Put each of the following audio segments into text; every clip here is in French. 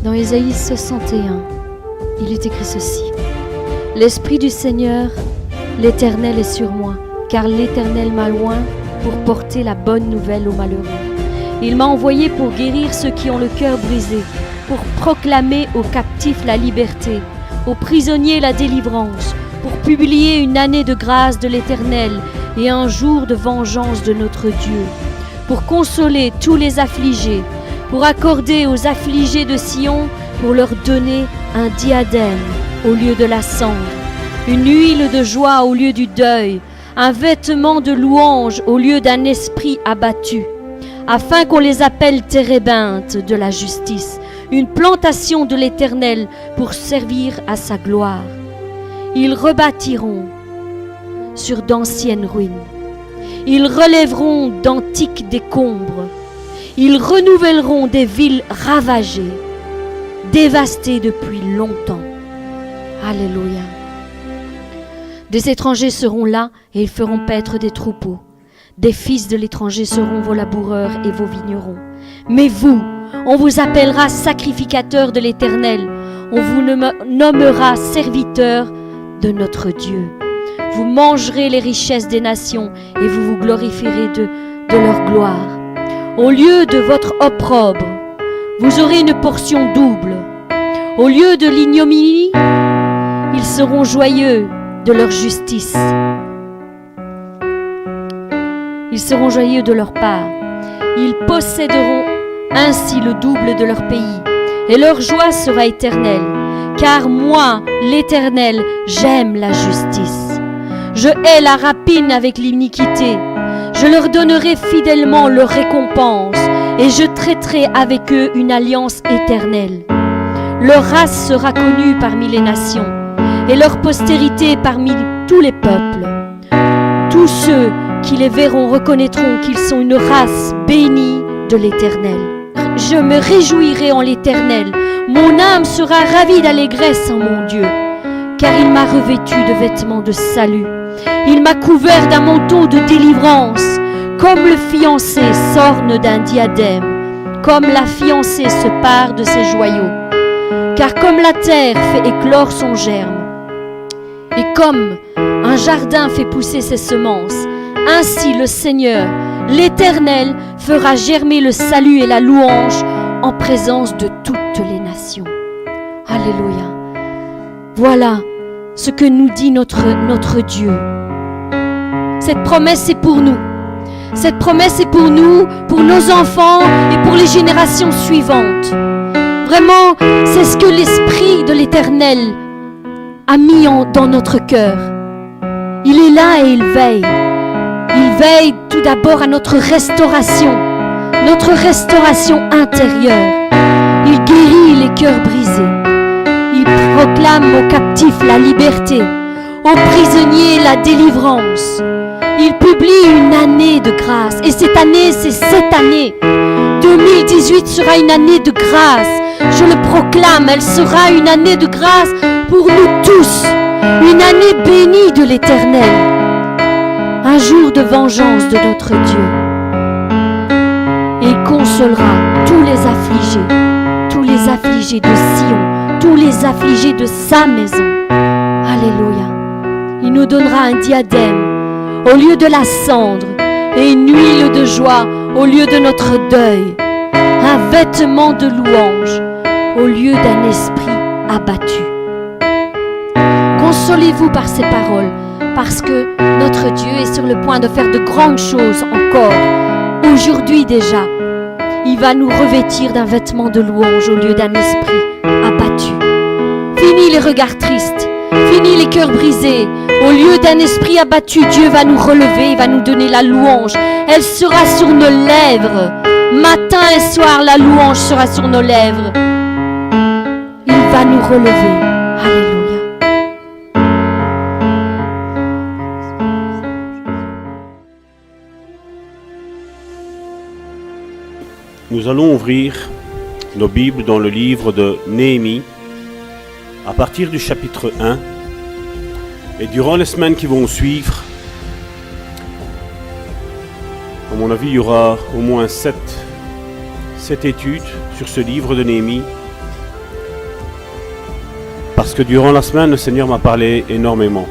Dans Ésaïe 61, il est écrit ceci. L'Esprit du Seigneur, l'Éternel est sur moi, car l'Éternel m'a oint pour porter la bonne nouvelle aux malheureux. Il m'a envoyé pour guérir ceux qui ont le cœur brisé, pour proclamer aux captifs la liberté, aux prisonniers la délivrance, pour publier une année de grâce de l'Éternel et un jour de vengeance de notre Dieu, pour consoler tous les affligés, pour accorder aux affligés de Sion, pour leur donner un diadème au lieu de la cendre, une huile de joie au lieu du deuil, un vêtement de louange au lieu d'un esprit abattu, afin qu'on les appelle térébinthes de la justice, une plantation de l'Éternel pour servir à sa gloire. Ils rebâtiront sur d'anciennes ruines. Ils relèveront d'antiques décombres. Ils renouvelleront des villes ravagées, dévastées depuis longtemps. Alléluia. Des étrangers seront là et ils feront paître des troupeaux. Des fils de l'étranger seront vos laboureurs et vos vignerons. Mais vous, on vous appellera sacrificateurs de l'Éternel. On vous nommera serviteurs de notre Dieu. Vous mangerez les richesses des nations et vous vous glorifierez de leur gloire. Au lieu de votre opprobre, vous aurez une portion double. Au lieu de l'ignominie, ils seront joyeux de leur justice. Ils seront joyeux de leur part. Ils posséderont ainsi le double de leur pays, et leur joie sera éternelle. Car moi, l'Éternel, j'aime la justice. Je hais la rapine avec l'iniquité. Je leur donnerai fidèlement leur récompense, et je traiterai avec eux une alliance éternelle. Leur race sera connue parmi les nations, et leur postérité parmi tous les peuples. Tous ceux qui les verront reconnaîtront qu'ils sont une race bénie de l'Éternel. Je me réjouirai en l'Éternel. Mon âme sera ravie d'allégresse en mon Dieu, car il m'a revêtu de vêtements de salut. Il m'a couvert d'un manteau de délivrance, comme le fiancé s'orne d'un diadème, comme la fiancée se pare de ses joyaux. Car comme la terre fait éclore son germe, et comme un jardin fait pousser ses semences, ainsi le Seigneur, l'Éternel, fera germer le salut et la louange en présence de toutes les nations. Alléluia. Voilà ce que nous dit notre Dieu. Cette promesse est pour nous. Cette promesse est pour nous, pour nos enfants et pour les générations suivantes. Vraiment, c'est ce que l'Esprit de l'Éternel a mis dans notre cœur. Il est là et il veille. Il veille tout d'abord à notre restauration intérieure. Il guérit les cœurs brisés. Il proclame aux captifs la liberté, aux prisonniers la délivrance. Il publie une année de grâce. Et cette année, c'est cette année. 2018 sera une année de grâce. Je le proclame, elle sera une année de grâce pour nous tous. Une année bénie de l'Éternel. Un jour de vengeance de notre Dieu. Et il consolera tous les affligés de Sion, tous les affligés de sa maison. Alléluia. Il nous donnera un diadème au lieu de la cendre et une huile de joie au lieu de notre deuil. Un vêtement de louange au lieu d'un esprit abattu. Consolez-vous par ces paroles, parce que notre Dieu est sur le point de faire de grandes choses encore. Aujourd'hui déjà, il va nous revêtir d'un vêtement de louange au lieu d'un esprit abattu. Fini les regards tristes, fini les cœurs brisés. Au lieu d'un esprit abattu, Dieu va nous relever, il va nous donner la louange. Elle sera sur nos lèvres. Matin et soir, la louange sera sur nos lèvres. Il va nous relever. Alléluia. Nous allons ouvrir nos Bibles dans le livre de Néhémie, à partir du chapitre 1. Et durant les semaines qui vont suivre, à mon avis, il y aura au moins 7 études sur ce livre de Néhémie. Parce que durant la semaine, le Seigneur m'a parlé énormément.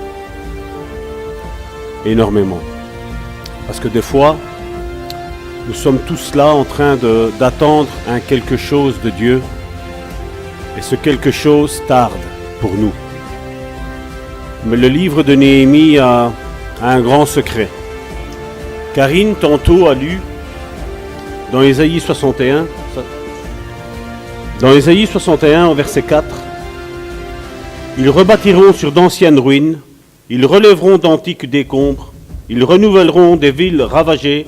Énormément. Parce que des fois, nous sommes tous là en train d'attendre un quelque chose de Dieu. Et ce quelque chose tarde pour nous. Mais le livre de Néhémie a un grand secret. Karine, tantôt, a lu dans Ésaïe 61, au verset 4, « Ils rebâtiront sur d'anciennes ruines, ils relèveront d'antiques décombres, ils renouvelleront des villes ravagées,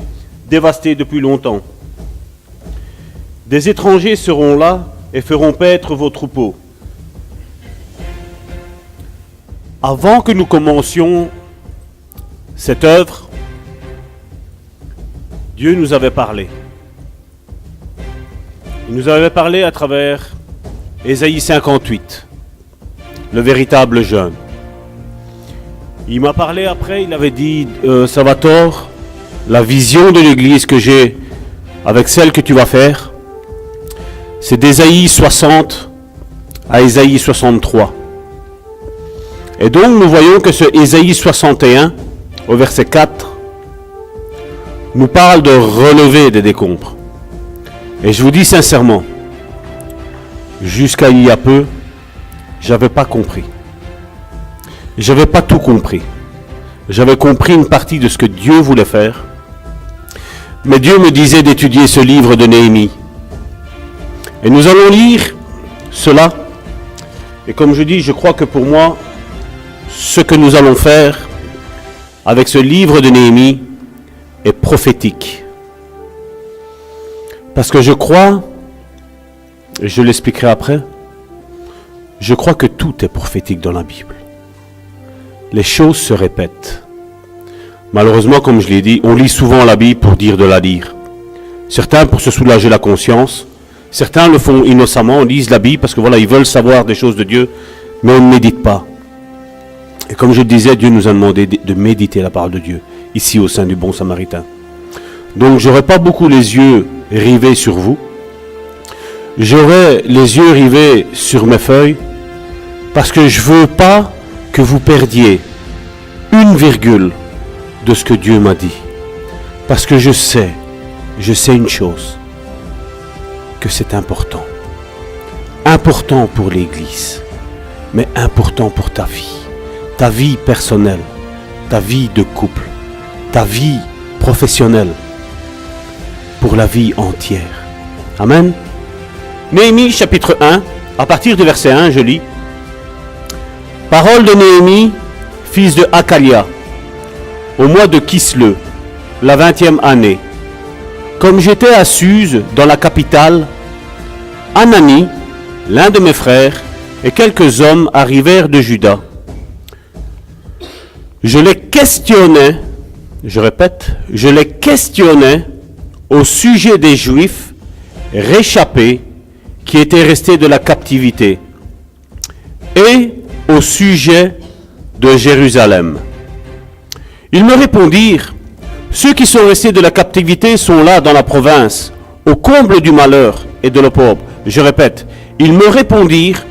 dévastées depuis longtemps. Des étrangers seront là et feront paître vos troupeaux. » Avant que nous commencions cette œuvre, Dieu nous avait parlé. Il nous avait parlé à travers Ésaïe 58, le véritable jeûne. Il m'a parlé après, il avait dit Salvatore, la vision de l'Église que j'ai avec celle que tu vas faire, c'est d'Ésaïe 60 à Ésaïe 63. Et donc nous voyons que ce Ésaïe 61, au verset 4, nous parle de relever des décombres. Et je vous dis sincèrement, jusqu'à il y a peu, j'avais pas compris. J'avais pas tout compris. J'avais compris une partie de ce que Dieu voulait faire. Mais Dieu me disait d'étudier ce livre de Néhémie. Et nous allons lire cela. Et comme je dis, je crois que pour moi, ce que nous allons faire avec ce livre de Néhémie est prophétique. Parce que je crois, et je l'expliquerai après, je crois que tout est prophétique dans la Bible. Les choses se répètent. Malheureusement, comme je l'ai dit, on lit souvent la Bible pour dire de la lire. Certains pour se soulager la conscience, certains le font innocemment, lisent la Bible parce que voilà, ils veulent savoir des choses de Dieu, mais on ne médite pas. Et comme je disais, Dieu nous a demandé de méditer la parole de Dieu, ici au sein du Bon Samaritain. Donc je n'aurai pas beaucoup les yeux rivés sur vous. J'aurai les yeux rivés sur mes feuilles, parce que je ne veux pas que vous perdiez une virgule de ce que Dieu m'a dit. Parce que je sais une chose, que c'est important. Important pour l'Église, mais important pour ta vie personnelle, ta vie de couple, ta vie professionnelle, pour la vie entière. Amen. Néhémie chapitre 1, à partir du verset 1, je lis. Parole de Néhémie, fils de Hakalia, au mois de Kisleu, la 20e année. Comme j'étais à Suse, dans la capitale, Hanani, l'un de mes frères, et quelques hommes arrivèrent de Juda. Je les questionnais, je répète, je les questionnais au sujet des Juifs réchappés qui étaient restés de la captivité et au sujet de Jérusalem. Ils me répondirent, ceux qui sont restés de la captivité sont là dans la province, au comble du malheur et de l'opprobre. Je répète, ils me répondirent,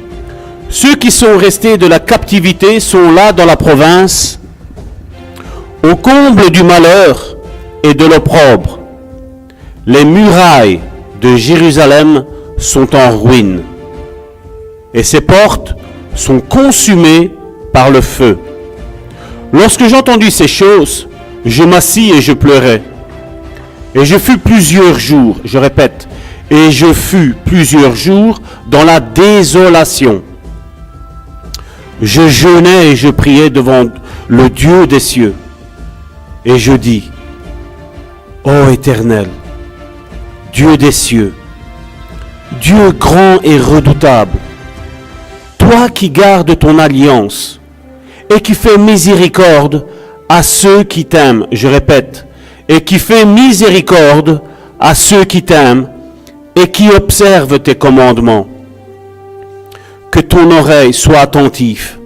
ceux qui sont restés de la captivité sont là dans la province, au comble du malheur et de l'opprobre. Les murailles de Jérusalem sont en ruine et ses portes sont consumées par le feu. Lorsque j'entendis ces choses, je m'assis et je pleurais. Et je fus plusieurs jours, je répète, et je fus plusieurs jours dans la désolation. Je jeûnais et je priais devant le Dieu des cieux. Et je dis, ô Éternel, Dieu des cieux, Dieu grand et redoutable, toi qui gardes ton alliance et qui fais miséricorde à ceux qui t'aiment, je répète, et qui fais miséricorde à ceux qui t'aiment et qui observent tes commandements. Que ton oreille soit attentive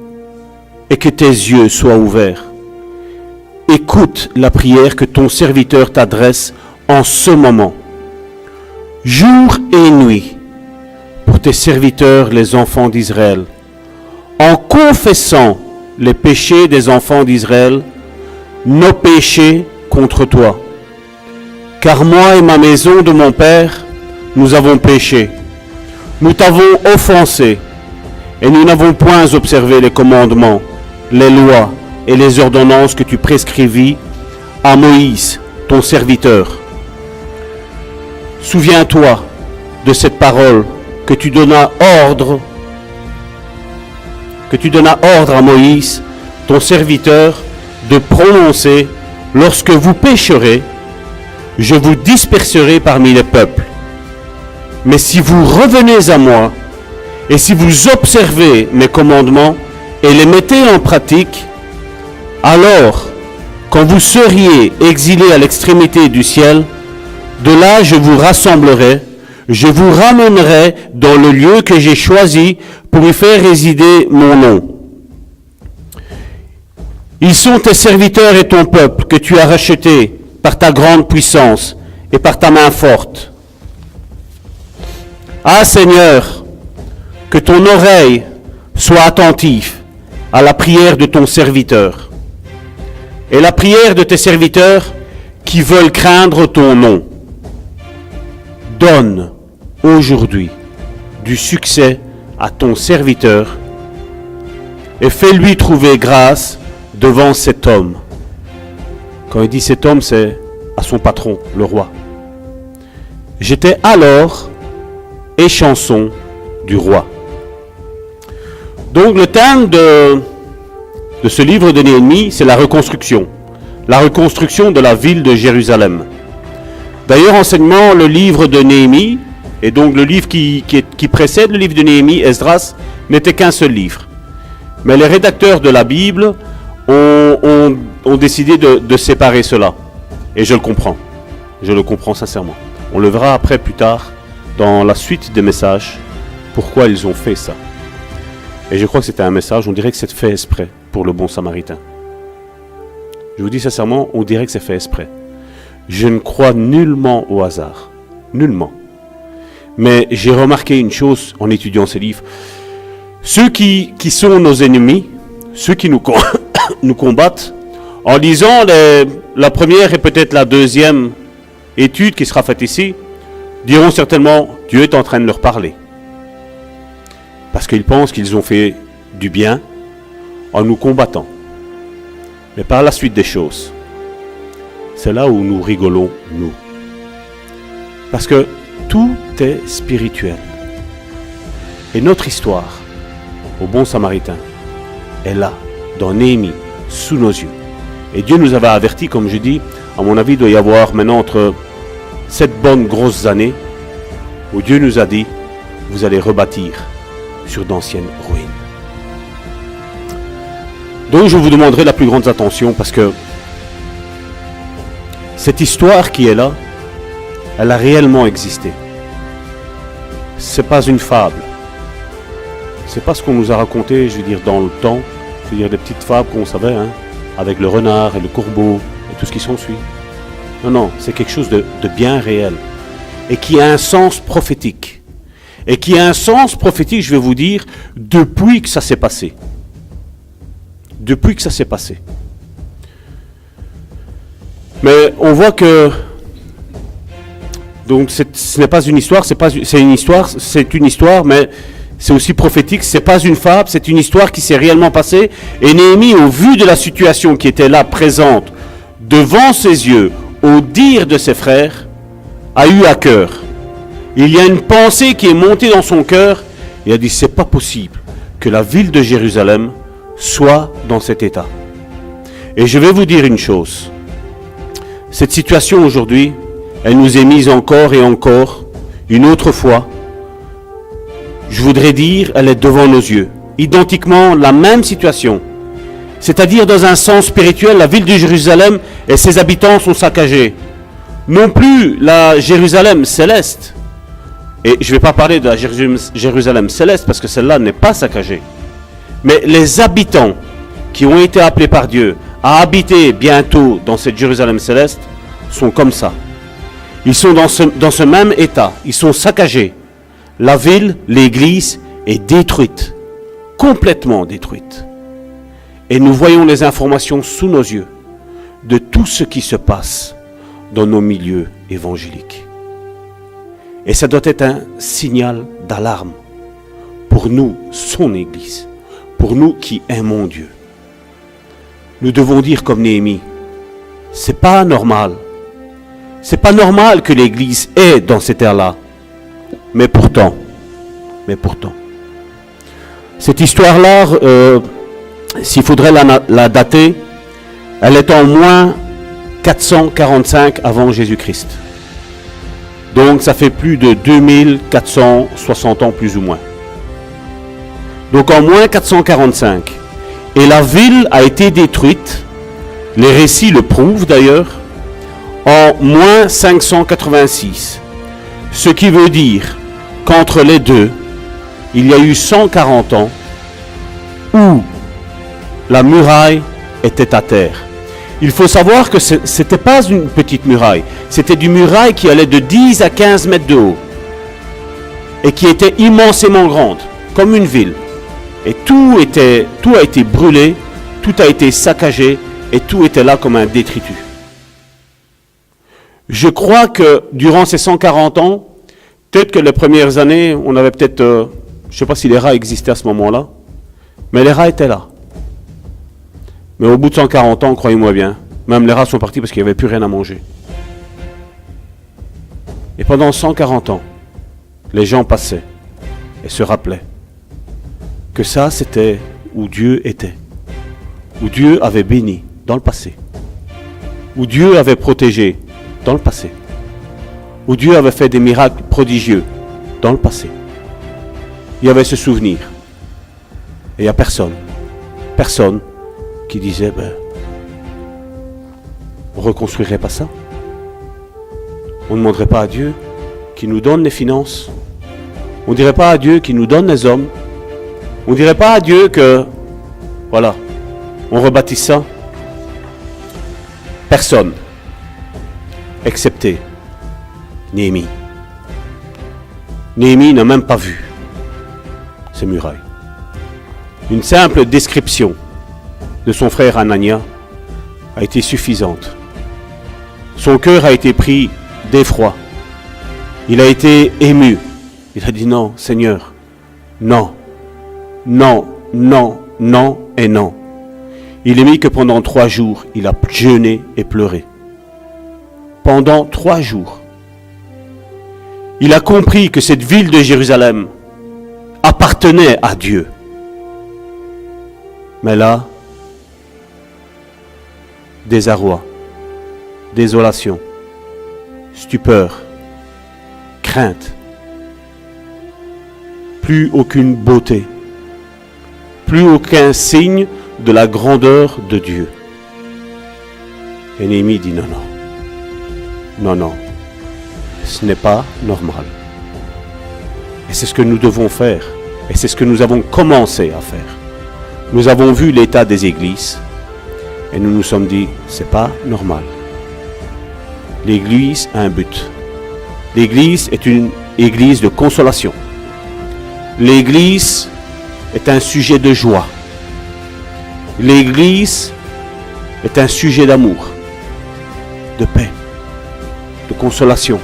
et que tes yeux soient ouverts. Écoute la prière que ton serviteur t'adresse en ce moment, jour et nuit, pour tes serviteurs, les enfants d'Israël, en confessant les péchés des enfants d'Israël, nos péchés contre toi. Car moi et ma maison de mon Père, nous avons péché. Nous t'avons offensé, et nous n'avons point observé les commandements, les lois et les ordonnances que tu prescrivis à Moïse, ton serviteur. Souviens-toi de cette parole que tu donnas ordre à Moïse, ton serviteur, de prononcer: lorsque vous pécherez, je vous disperserai parmi les peuples. Mais si vous revenez à moi, et si vous observez mes commandements et les mettez en pratique, alors, quand vous seriez exilés à l'extrémité du ciel, de là je vous rassemblerai, je vous ramènerai dans le lieu que j'ai choisi pour y faire résider mon nom. Ils sont tes serviteurs et ton peuple que tu as rachetés par ta grande puissance et par ta main forte. Ah Seigneur, que ton oreille soit attentive à la prière de ton serviteur et la prière de tes serviteurs qui veulent craindre ton nom. Donne aujourd'hui du succès à ton serviteur et fais-lui trouver grâce devant cet homme. Quand il dit cet homme, c'est à son patron, le roi. J'étais alors échanson du roi. Donc le thème de ce livre de Néhémie, c'est la reconstruction de la ville de Jérusalem. D'ailleurs, enseignement, le livre de Néhémie, et donc le livre qui précède le livre de Néhémie, Esdras, n'était qu'un seul livre. Mais les rédacteurs de la Bible ont décidé de séparer cela. Et je le comprends sincèrement. On le verra après, plus tard, dans la suite des messages, pourquoi ils ont fait ça. Et je crois que c'était un message, on dirait que c'est fait exprès pour le bon samaritain. Je vous dis sincèrement, on dirait que c'est fait exprès. Je ne crois nullement au hasard. Nullement. Mais j'ai remarqué une chose en étudiant ces livres. Ceux qui sont nos ennemis, ceux qui nous combattent, en lisant la première et peut-être la deuxième étude qui sera faite ici, diront certainement, Dieu est en train de leur parler. Parce qu'ils pensent qu'ils ont fait du bien en nous combattant. Mais par la suite des choses, c'est là où nous rigolons, nous. Parce que tout est spirituel. Et notre histoire, au bon samaritain, est là, dans Néhémie, sous nos yeux. Et Dieu nous avait avertis, comme je dis, à mon avis, il doit y avoir maintenant entre 7 bonnes grosses années, où Dieu nous a dit, vous allez rebâtir sur d'anciennes ruines. Donc je vous demanderai la plus grande attention, parce que cette histoire qui est là, elle a réellement existé. C'est pas une fable. C'est pas ce qu'on nous a raconté, je veux dire, dans le temps. Je veux dire, des petites fables qu'on savait, hein, avec le renard et le corbeau et tout ce qui s'ensuit. Non, c'est quelque chose de bien réel. Et qui a un sens prophétique. Et qui a un sens prophétique, je vais vous dire, depuis que ça s'est passé. Depuis que ça s'est passé. Mais on voit que donc ce n'est pas une histoire, c'est une histoire, mais c'est aussi prophétique. C'est pas une fable, c'est une histoire qui s'est réellement passée. Et Néhémie, au vu de la situation qui était là présente devant ses yeux, au dire de ses frères, a eu à cœur. Il y a une pensée qui est montée dans son cœur. Il a dit, c'est pas possible que la ville de Jérusalem soit dans cet état. Et je vais vous dire une chose. Cette situation aujourd'hui, elle nous est mise encore et encore, une autre fois. Je voudrais dire, elle est devant nos yeux. Identiquement la même situation. C'est-à-dire dans un sens spirituel, la ville de Jérusalem et ses habitants sont saccagés. Non plus la Jérusalem céleste. Et je ne vais pas parler de la Jérusalem céleste parce que celle-là n'est pas saccagée. Mais les habitants qui ont été appelés par Dieu à habiter bientôt dans cette Jérusalem céleste sont comme ça. Ils sont dans ce même état. Ils sont saccagés. La ville, l'église est détruite complètement détruite. Et nous voyons les informations sous nos yeux de tout ce qui se passe dans nos milieux évangéliques. Et ça doit être un signal d'alarme pour nous, son Église, pour nous qui aimons Dieu. Nous devons dire comme Néhémie, c'est pas normal. C'est pas normal que l'Église est dans cette ère-là. Mais pourtant, cette histoire-là, s'il faudrait la dater, elle est en moins 445 avant Jésus-Christ. Donc ça fait plus de 2460 ans plus ou moins. Donc en moins 445. Et la ville a été détruite, les récits le prouvent d'ailleurs, en moins 586. Ce qui veut dire qu'entre les deux, il y a eu 140 ans où la muraille était à terre. Il faut savoir que ce n'était pas une petite muraille, c'était une muraille qui allait de 10 à 15 mètres de haut et qui était immensément grande, comme une ville. Et tout a été brûlé, tout a été saccagé et tout était là comme un détritus. Je crois que durant ces 140 ans, peut-être que les premières années, on avait peut-être, je ne sais pas si les rats existaient à ce moment-là, mais les rats étaient là. Mais au bout de 140 ans, croyez-moi bien, même les rats sont partis parce qu'il n'y avait plus rien à manger. Et pendant 140 ans, les gens passaient et se rappelaient que ça, c'était où Dieu était, où Dieu avait béni dans le passé, où Dieu avait protégé dans le passé, où Dieu avait fait des miracles prodigieux dans le passé. Il y avait ce souvenir. Et il n'y a personne qui disait, on ne reconstruirait pas ça. On ne demanderait pas à Dieu qui nous donne les finances. On ne dirait pas à Dieu qui nous donne les hommes. On ne dirait pas à Dieu que, voilà, on rebâtisse ça. Personne, excepté Néhémie. Néhémie n'a même pas vu ces murailles. Une simple description de son frère Anania a été suffisante. Son cœur a été pris d'effroi. Il a été ému. Il a dit non, Seigneur, non, non, non, non et non. Il est mis que pendant 3 jours, il a jeûné et pleuré. Pendant 3 jours. Il a compris que cette ville de Jérusalem appartenait à Dieu. Mais là, désarroi, désolation, stupeur, crainte, plus aucune beauté, plus aucun signe de la grandeur de Dieu. Et Néhémie dit non, non, non, non, ce n'est pas normal. Et c'est ce que nous devons faire, et c'est ce que nous avons commencé à faire. Nous avons vu l'état des églises, et nous nous sommes dit, c'est pas normal. L'église a un but. L'église est une église de consolation. L'église est un sujet de joie. L'église est un sujet d'amour, de paix, de consolation,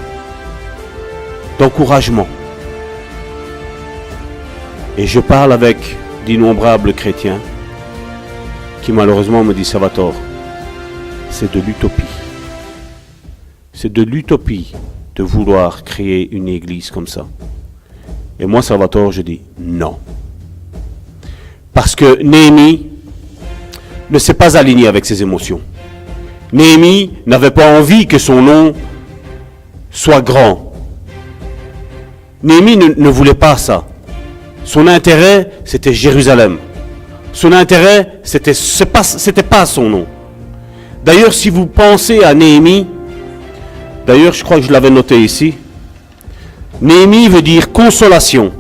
d'encouragement. Et je parle avec d'innombrables chrétiens qui malheureusement me disent, Salvatore, c'est de l'utopie. C'est de l'utopie de vouloir créer une église comme ça. Et moi, Salvatore, je dis non. Parce que Néhémie ne s'est pas aligné avec ses émotions. Néhémie n'avait pas envie que son nom soit grand. Néhémie ne voulait pas ça. Son intérêt, c'était Jérusalem. Son intérêt, c'était pas son nom. D'ailleurs, si vous pensez à Néhémie, d'ailleurs, je crois que je l'avais noté ici. Néhémie veut dire consolation.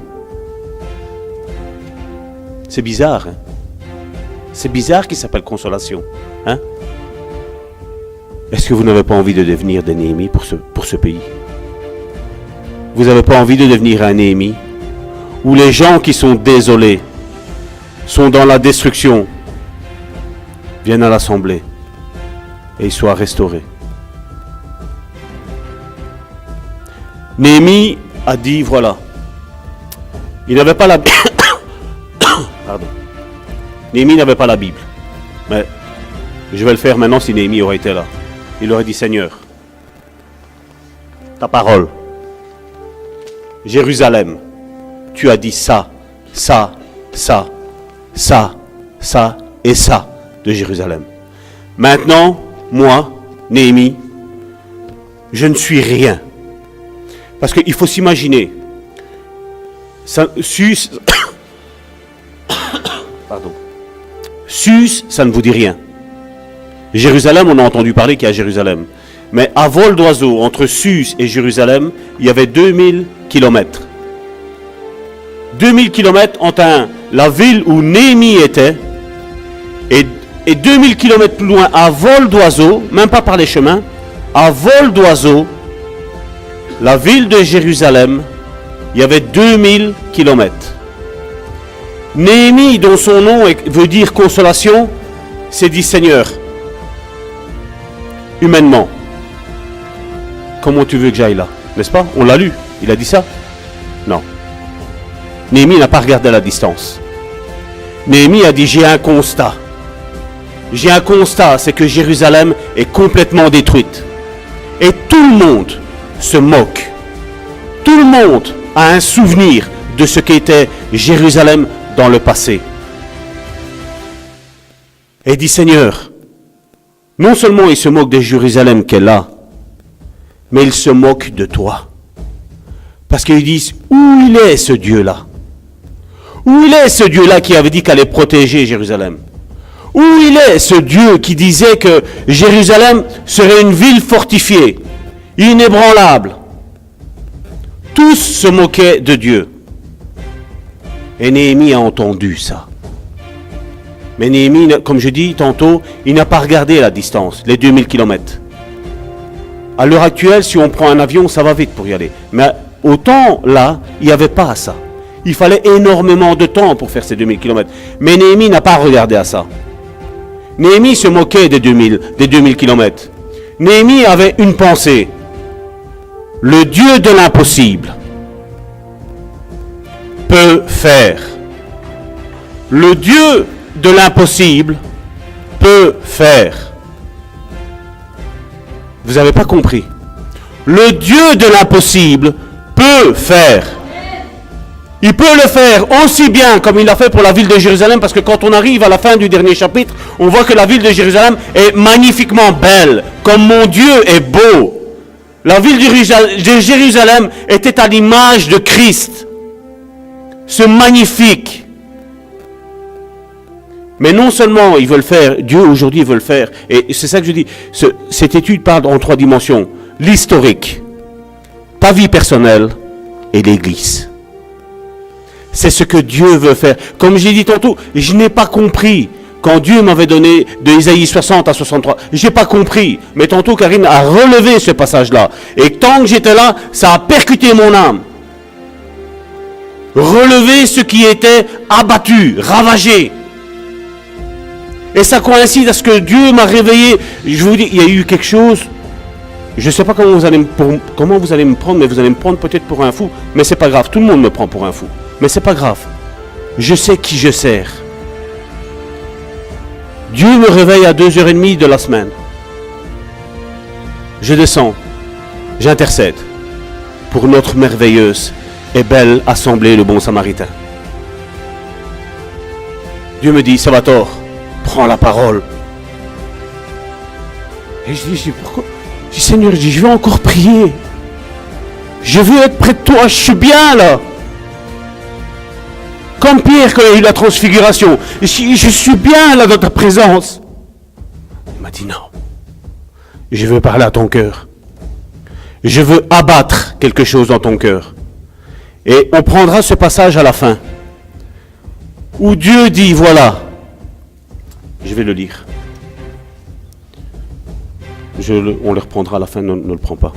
C'est bizarre, hein? C'est bizarre qu'il s'appelle consolation, hein? Est-ce que vous n'avez pas envie de devenir des Néhémies pour ce pays? Vous n'avez pas envie de devenir un Néhémie où les gens qui sont désolés sont dans la destruction viennent à l'assemblée et ils soient restaurés. Néhémie a dit, voilà, il n'avait pas la Pardon. Néhémie n'avait pas la Bible. Mais je vais le faire maintenant si Néhémie aurait été là. Il aurait dit, Seigneur, ta parole, Jérusalem, tu as dit ça, ça, ça, ça, ça et ça de Jérusalem. Maintenant, moi, Néhémie, je ne suis rien. Parce qu'il faut s'imaginer, Sus, pardon, Sus, ça ne vous dit rien. Jérusalem, on a entendu parler qu'il y a Jérusalem. Mais à vol d'oiseau, entre Sus et Jérusalem, il y avait 2000 kilomètres. 2000 kilomètres entre la ville où Néhémie était et 2000 kilomètres plus loin, à vol d'oiseau, même pas par les chemins, à vol d'oiseau, la ville de Jérusalem, il y avait 2000 kilomètres. Néhémie, dont son nom veut dire consolation, s'est dit, Seigneur, humainement, comment tu veux que j'aille là? N'est-ce pas? On l'a lu. Il a dit ça? Non. Néhémie n'a pas regardé à la distance. Néhémie a dit, j'ai un constat. J'ai un constat, c'est que Jérusalem est complètement détruite. Et tout le monde se moque. Tout le monde a un souvenir de ce qu'était Jérusalem dans le passé. Et dit, Seigneur, non seulement il se moque de Jérusalem qu'elle a, mais il se moque de toi. Parce qu'ils disent, où il est ce Dieu-là? Où il est ce Dieu-là qui avait dit qu'elle allait protéger Jérusalem? Où il est ce Dieu qui disait que Jérusalem serait une ville fortifiée, inébranlable? Tous se moquaient de Dieu. Et Néhémie a entendu ça. Mais Néhémie, comme je dis tantôt, il n'a pas regardé la distance, les 2000 kilomètres. À l'heure actuelle, si on prend un avion, ça va vite pour y aller. Mais au temps, là, il n'y avait pas ça. Il fallait énormément de temps pour faire ces 2000 kilomètres. Mais Néhémie n'a pas regardé à ça. Néhémie se moquait des 2000 kilomètres. Néhémie avait une pensée. Le Dieu de l'impossible peut faire. Le Dieu de l'impossible peut faire. Vous n'avez pas compris. Le Dieu de l'impossible peut faire. Il peut le faire aussi bien comme il l'a fait pour la ville de Jérusalem, parce que quand on arrive à la fin du dernier chapitre, on voit que la ville de Jérusalem est magnifiquement belle, comme mon Dieu est beau. La ville de Jérusalem était à l'image de Christ. Ce magnifique. Mais non seulement ils veulent faire, Dieu aujourd'hui veut le faire, et c'est ça que je dis, cette étude parle en 3 dimensions. L'historique, ta vie personnelle et l'Église. C'est ce que Dieu veut faire. Comme j'ai dit tantôt, je n'ai pas compris quand Dieu m'avait donné de Isaïe 60 à 63. Je n'ai pas compris. Mais tantôt, Karine a relevé ce passage-là. Et tant que j'étais là, ça a percuté mon âme. Relever ce qui était abattu, ravagé. Et ça coïncide à ce que Dieu m'a réveillé. Je vous dis, il y a eu quelque chose. Je ne sais pas comment vous allez me prendre, mais vous allez me prendre peut-être pour un fou. Mais c'est pas grave, tout le monde me prend pour un fou. Mais c'est pas grave. Je sais qui je sers. Dieu me réveille à 2h30 de la semaine. Je descends. J'intercède pour notre merveilleuse et belle assemblée, le bon samaritain. Dieu me dit, Salvatore, prends la parole. Et je dis, pourquoi? Je dis, Seigneur, je vais encore prier. Je veux être près de toi, je suis bien là. Comme Pierre quand il y a eu la transfiguration. Je suis bien là dans ta présence. Il m'a dit non. Je veux parler à ton cœur. Je veux abattre quelque chose dans ton cœur. Et on prendra ce passage à la fin. Où Dieu dit, voilà. Je vais le lire. On le reprendra à la fin, ne le prends pas.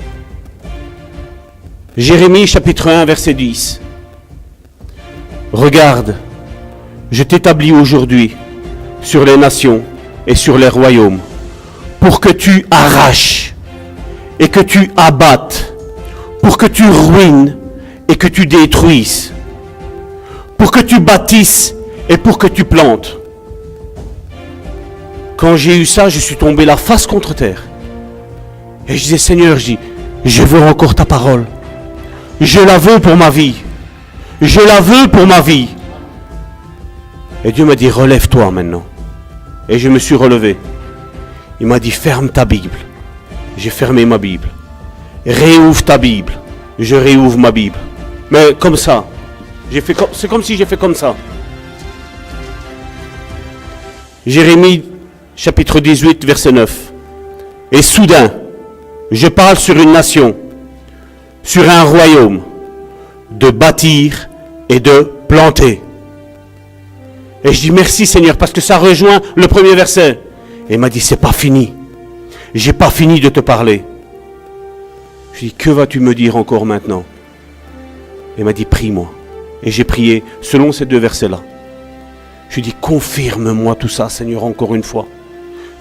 Jérémie chapitre 1 verset 10. Regarde, je t'établis aujourd'hui sur les nations et sur les royaumes, pour que tu arraches et que tu abattes, pour que tu ruines et que tu détruises, pour que tu bâtisses et pour que tu plantes. Quand j'ai eu ça, je suis tombé la face contre terre. Et je disais, Seigneur, je veux encore ta parole. Je la veux pour ma vie. Je la veux pour ma vie. Et Dieu m'a dit, relève-toi maintenant. Et je me suis relevé. Il m'a dit, ferme ta Bible. J'ai fermé ma Bible. Réouvre ta Bible. Je réouvre ma Bible. Mais comme ça. C'est comme si j'ai fait comme ça. Jérémie, chapitre 18, verset 9. Et soudain, je parle sur une nation, sur un royaume, de bâtir et de planter. Et je dis merci Seigneur, parce que ça rejoint le premier verset. Et il m'a dit, c'est pas fini. J'ai pas fini de te parler. Je dis, que vas-tu me dire encore maintenant? Il m'a dit, prie-moi. Et j'ai prié selon ces deux versets-là. Je lui dis, confirme-moi tout ça, Seigneur, encore une fois.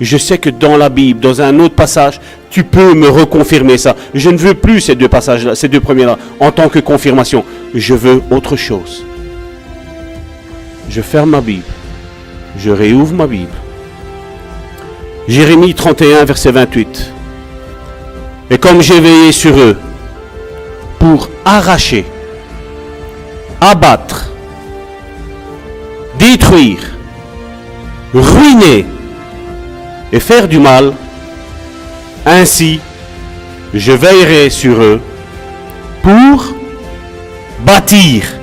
Je sais que dans la Bible, dans un autre passage, tu peux me reconfirmer ça. Je ne veux plus ces deux passages-là, ces deux premiers-là, en tant que confirmation. Je veux autre chose. Je ferme ma Bible. Je réouvre ma Bible. Jérémie 31, verset 28. Et comme j'ai veillé sur eux, pour arracher, abattre, détruire, ruiner et faire du mal, ainsi je veillerai sur eux pour bâtir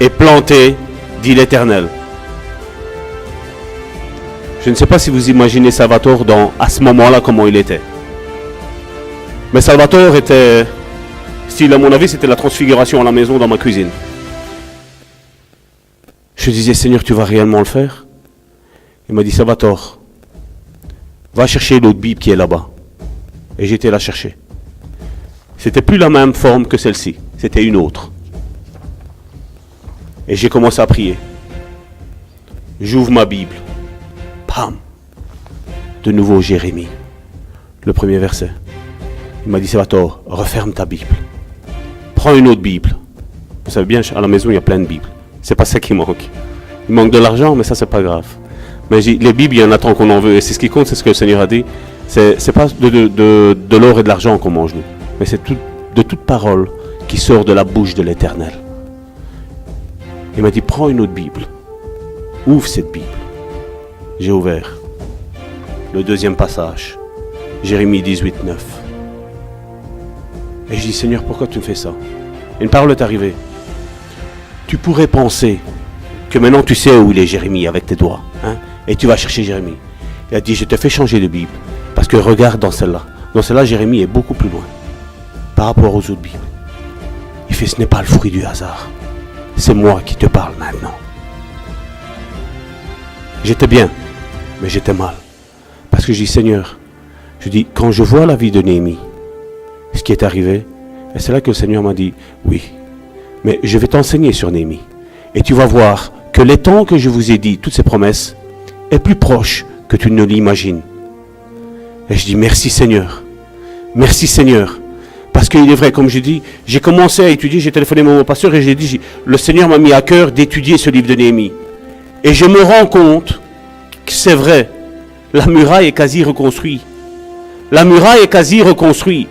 et planter, dit l'Éternel. Je ne sais pas si vous imaginez Salvatore à ce moment-là comment il était. Mais Salvatore était, style à mon avis, c'était la transfiguration à la maison dans ma cuisine. Je disais, Seigneur, tu vas réellement le faire? Il m'a dit, Salvatore, va chercher l'autre Bible qui est là-bas. Et j'étais la chercher. C'était plus la même forme que celle-ci. C'était une autre. Et j'ai commencé à prier. J'ouvre ma Bible. Pam! De nouveau Jérémie. Le premier verset. Il m'a dit, Salvatore, referme ta Bible. Prends une autre Bible. Vous savez bien, à la maison, il y a plein de Bibles. C'est pas ça qui manque. Il manque de l'argent, mais ça, c'est pas grave. Mais les Bibles, il y en a tant qu'on en veut. Et c'est ce qui compte, c'est ce que le Seigneur a dit. C'est pas de l'or et de l'argent qu'on mange, nous. Mais c'est de toute parole qui sort de la bouche de l'Éternel. Il m'a dit, prends une autre Bible. Ouvre cette Bible. J'ai ouvert. Le deuxième passage. Jérémie 18, 9. Et je dis, Seigneur, pourquoi tu me fais ça? Une parole est arrivée. Tu pourrais penser que maintenant tu sais où il est Jérémie avec tes doigts. Hein? Et tu vas chercher Jérémie. Il a dit, je te fais changer de Bible. Parce que regarde dans celle-là. Dans celle-là, Jérémie est beaucoup plus loin. Par rapport aux autres Bibles. Il fait, ce n'est pas le fruit du hasard. C'est moi qui te parle maintenant. J'étais bien, mais j'étais mal. Parce que je dis, Seigneur, je dis, quand je vois la vie de Néhémie, ce qui est arrivé, et c'est là que le Seigneur m'a dit, oui, mais je vais t'enseigner sur Néhémie. Et tu vas voir que les temps que je vous ai dit, toutes ces promesses, est plus proche que tu ne l'imagines. Et je dis, merci Seigneur. Merci Seigneur. Parce qu'il est vrai, comme je dis, j'ai commencé à étudier, j'ai téléphoné à mon pasteur et j'ai dit, le Seigneur m'a mis à cœur d'étudier ce livre de Néhémie. Et je me rends compte que c'est vrai, la muraille est quasi reconstruite. La muraille est quasi reconstruite.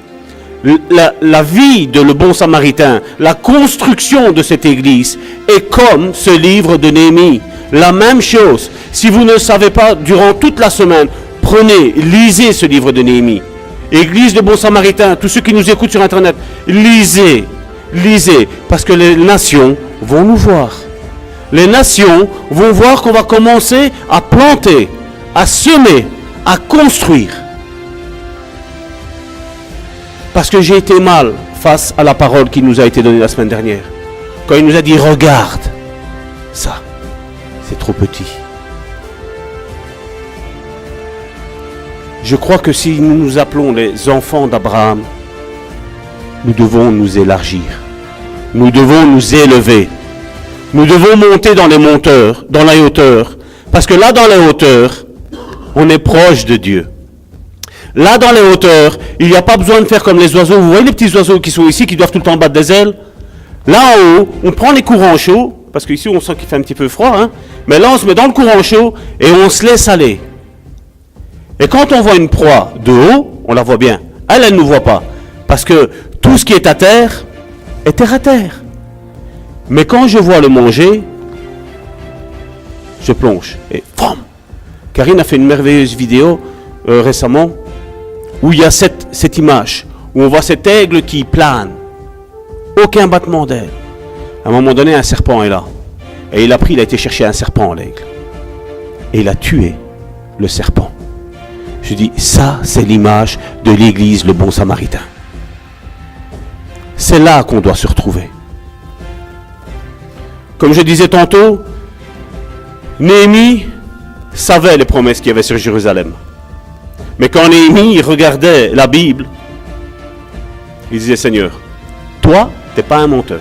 La vie de le bon samaritain, la construction de cette église est comme ce livre de Néhémie. La même chose. Si vous ne savez pas, durant toute la semaine, prenez, lisez ce livre de Néhémie. Église de bon samaritain, tous ceux qui nous écoutent sur Internet, lisez, parce que les nations vont nous voir. Les nations vont voir qu'on va commencer à planter, à semer, à construire. Parce que j'ai été mal face à la parole qui nous a été donnée la semaine dernière. Quand il nous a dit, regarde, ça, c'est trop petit. Je crois que si nous nous appelons les enfants d'Abraham, nous devons nous élargir. Nous devons nous élever. Nous devons monter dans les hauteurs, parce que là, dans les hauteurs, on est proche de Dieu. Là, dans les hauteurs, il n'y a pas besoin de faire comme les oiseaux. Vous voyez les petits oiseaux qui sont ici, qui doivent tout le temps battre des ailes? Là en haut, on prend les courants chauds, parce qu'ici on sent qu'il fait un petit peu froid, hein, mais là on se met dans le courant chaud et on se laisse aller. Et quand on voit une proie de haut, on la voit bien. Elle ne nous voit pas, parce que tout ce qui est à terre est terre à terre. Mais quand je vois le manger, je plonge. Et bam! Karine a fait une merveilleuse vidéo récemment, où il y a cette image, où on voit cet aigle qui plane. Aucun battement d'aile. À un moment donné, un serpent est là. Et il a été chercher un serpent, l'aigle. Et il a tué le serpent. Je dis, ça, c'est l'image de l'église, le bon samaritain. C'est là qu'on doit se retrouver. Comme je disais tantôt, Néhémie savait les promesses qu'il y avait sur Jérusalem. Mais quand Néhémie regardait la Bible, il disait, Seigneur, toi, tu n'es pas un menteur.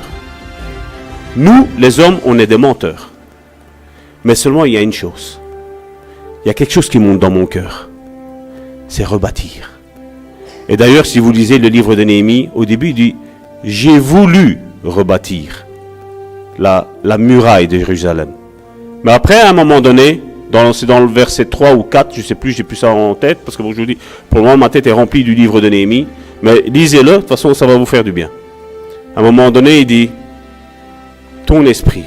Nous, les hommes, on est des menteurs. Mais seulement, il y a une chose. Il y a quelque chose qui monte dans mon cœur. C'est rebâtir. Et d'ailleurs, si vous lisez le livre de Néhémie, au début, il dit, j'ai voulu rebâtir la muraille de Jérusalem. Mais après, à un moment donné, c'est dans le verset 3 ou 4, je ne sais plus, j'ai plus ça en tête, parce que bon, je vous dis, pour le moment, ma tête est remplie du livre de Néhémie, mais lisez-le, de toute façon, ça va vous faire du bien. À un moment donné, il dit, ton esprit